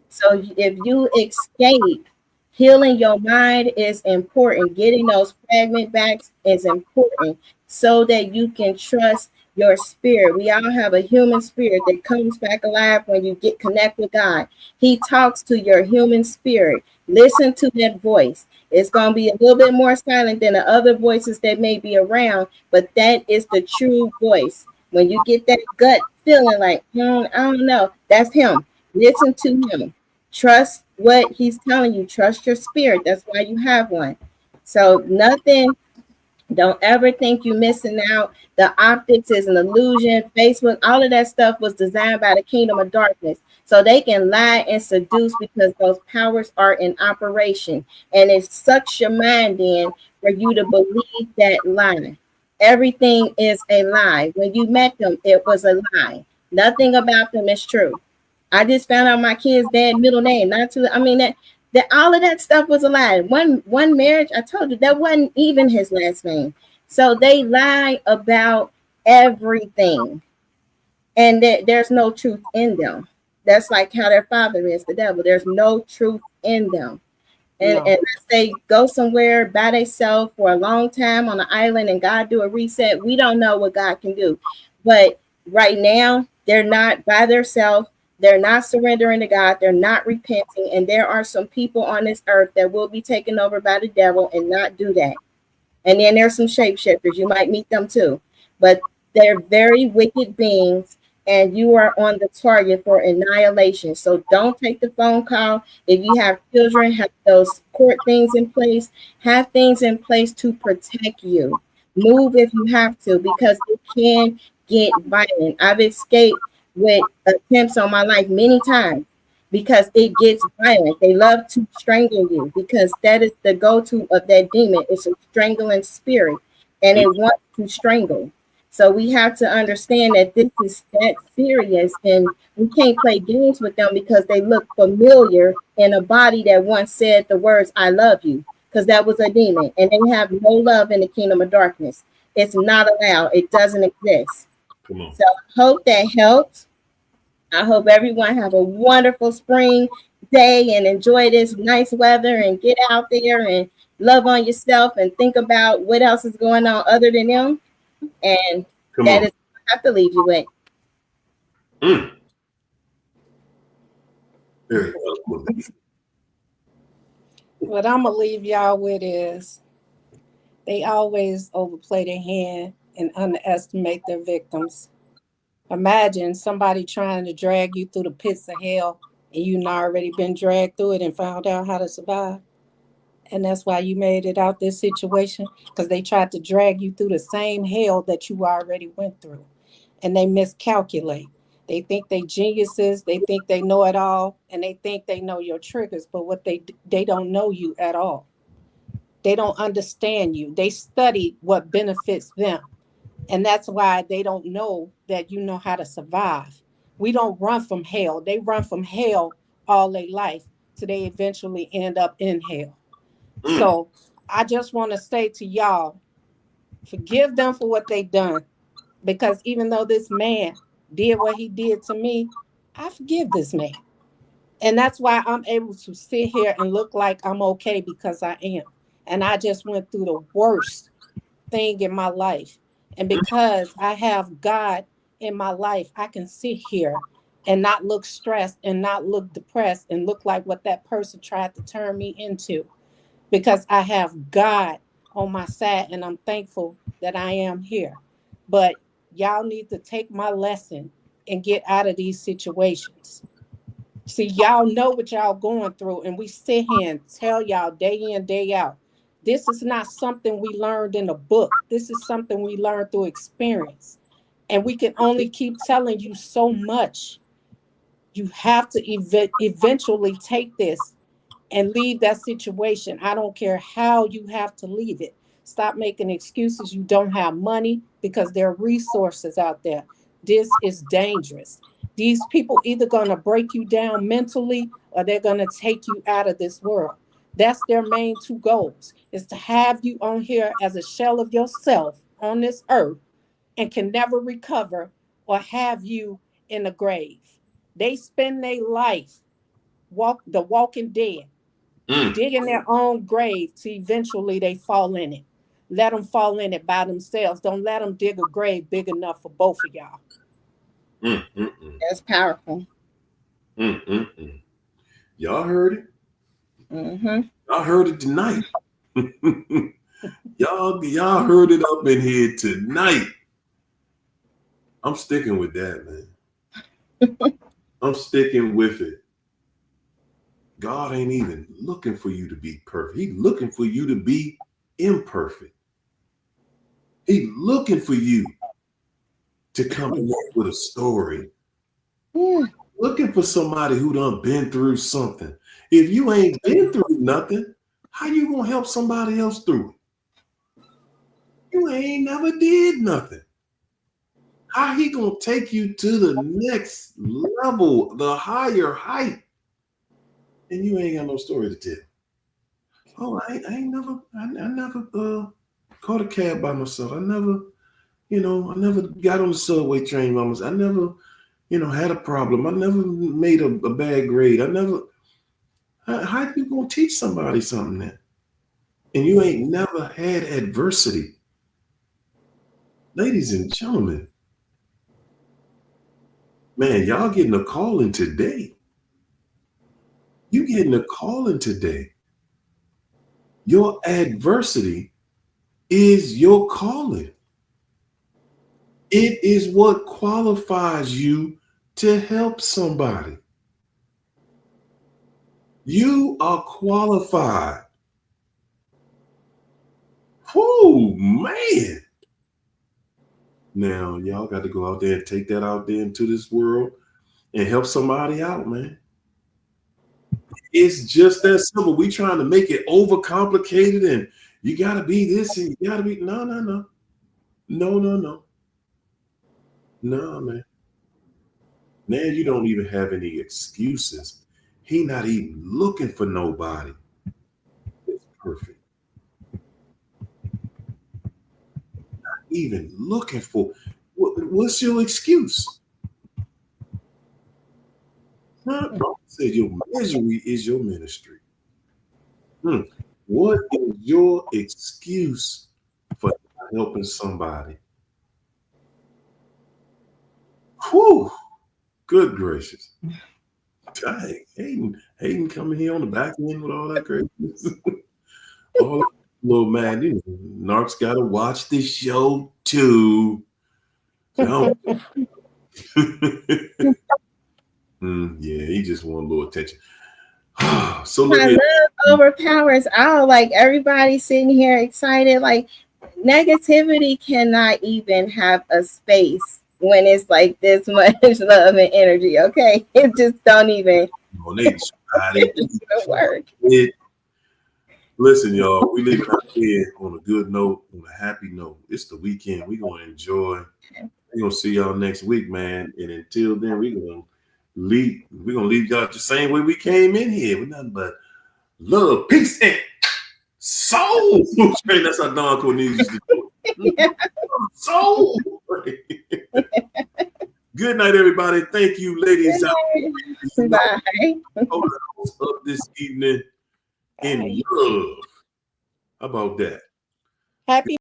So if you escape, healing your mind is important. Getting those fragment backs is important so that you can trust your spirit. We all have a human spirit that comes back alive when you connect with God. He talks to your human spirit. Listen to that voice. It's going to be a little bit more silent than the other voices that may be around, but that is the true voice. When you get that gut feeling like, I don't know, that's him. Listen to him. Trust what he's telling you. Trust your spirit. That's why you have one. So nothing, don't ever think you're missing out. The optics is an illusion. Facebook, all of that stuff was designed by the kingdom of darkness. So they can lie and seduce because those powers are in operation. And it sucks your mind in for you to believe that lie. Everything is a lie. When you met them, it was a lie. Nothing about them is true. I just found out my kid's dad middle name. Not too. I mean that all of that stuff was a lie. One marriage, I told you that wasn't even his last name. So they lie about everything, and there's no truth in them. That's like how their father is, the devil. There's no truth in them. And No. unless they go somewhere by themselves for a long time on an island and God do a reset, we don't know what God can do. But right now, they're not by themselves. They're not surrendering to God. They're not repenting. And there are some people on this earth that will be taken over by the devil and not do that. And then there's some shapeshifters. You might meet them too. But they're very wicked beings, and you are on the target for annihilation. So don't take the phone call. If you have children, have those court things in place, have things in place to protect you. Move if you have to, because it can get violent. I've escaped with attempts on my life many times because it gets violent. They love to strangle you because that is the go-to of that demon. It's a strangling spirit, and it wants to strangle. So we have to understand that this is that serious, and we can't play games with them because they look familiar in a body that once said the words "I love you," because that was a demon, and they have no love in the kingdom of darkness. It's not allowed. It doesn't exist. Come on. So hope that helps. I hope everyone have a wonderful spring day and enjoy this nice weather and get out there and love on yourself and think about what else is going on other than them. And Come that on. is what I have to leave you with. Mm. Very eloquent. What I'm gonna leave y'all with is they always overplay their hand and underestimate their victims. Imagine somebody trying to drag you through the pits of hell and you've already been dragged through it and found out how to survive. And that's why you made it out this situation, because they tried to drag you through the same hell that you already went through. And they miscalculate. They think they geniuses, they think they know it all, and they think they know your triggers, but what they don't know you at all. They don't understand you. They study what benefits them. And that's why they don't know that you know how to survive. We don't run from hell. They run from hell all their life till they eventually end up in hell. Mm. So I just want to say to y'all, forgive them for what they done. Because even though this man did what he did to me, I forgive this man. And that's why I'm able to sit here and look like I'm okay, because I am. And I just went through the worst thing in my life. And because I have God in my life, I can sit here and not look stressed and not look depressed and look like what that person tried to turn me into, because I have God on my side and I'm thankful that I am here. But y'all need to take my lesson and get out of these situations. See, y'all know what y'all going through, and we sit here and tell y'all day in, day out. This is not something we learned in a book. This is something we learned through experience. And we can only keep telling you so much. You have to eventually take this and leave that situation. I don't care how you have to leave it. Stop making excuses. You don't have money, because there are resources out there. This is dangerous. These people either going to break you down mentally or they're going to take you out of this world. That's their main two goals, is to have you on here as a shell of yourself on this earth and can never recover, or have you in the grave. They spend their life walking dead, Mm. digging their own grave till eventually they fall in it. Let them fall in it by themselves. Don't let them dig a grave big enough for both of y'all. Mm. Mm. Mm. That's powerful. Mm. Mm. Mm. Y'all heard it. Mm-hmm. Y'all heard it tonight. y'all heard it up in here tonight. I'm sticking with that, man. I'm sticking with it. God ain't even looking for you to be perfect. He's looking for you to be imperfect. He's looking for you to come up with a story. Looking for somebody who done been through something. If you ain't been through nothing, how you gonna help somebody else through it? You ain't never did nothing. How he gonna take you to the next level, the higher height, and you ain't got no story to tell? Oh, I never caught a cab by myself. I never got on the subway train by myself. I never, had a problem. I never made a bad grade. How you gonna teach somebody something then? And you ain't never had adversity. Ladies and gentlemen, man, y'all getting a calling today. You getting a calling today. Your adversity is your calling. It is what qualifies you to help somebody. You are qualified. Oh, man. Now, y'all got to go out there and take that out there into this world and help somebody out, man. It's just that simple. We trying to make it overcomplicated, and you got to be this and you got to be no, man. Now you don't even have any excuses. He not even looking for nobody. It's perfect. Not even looking for. What's your excuse? God said your misery is your ministry. What is your excuse for not helping somebody? Whew, good gracious. Dang, Hayden coming here on the back end with all that craziness. All that little man, Narc's got to watch this show too. So, yeah, he just want a little attention. So look, my love overpowers all. Like everybody sitting here excited. Like negativity cannot even have a space when it's like this much love and energy. Okay, it just don't even work. Listen, y'all, we leave it out here on a good note, on a happy note. It's the weekend. We're gonna enjoy. We're gonna see y'all next week, man. And until then, we're gonna leave y'all the same way we came in here. With nothing but love, peace, and soul. That's how Don Cornelius used to do it. Soul. Good night, everybody. Thank you, ladies. Bye. Up this evening in love. How about that? Happy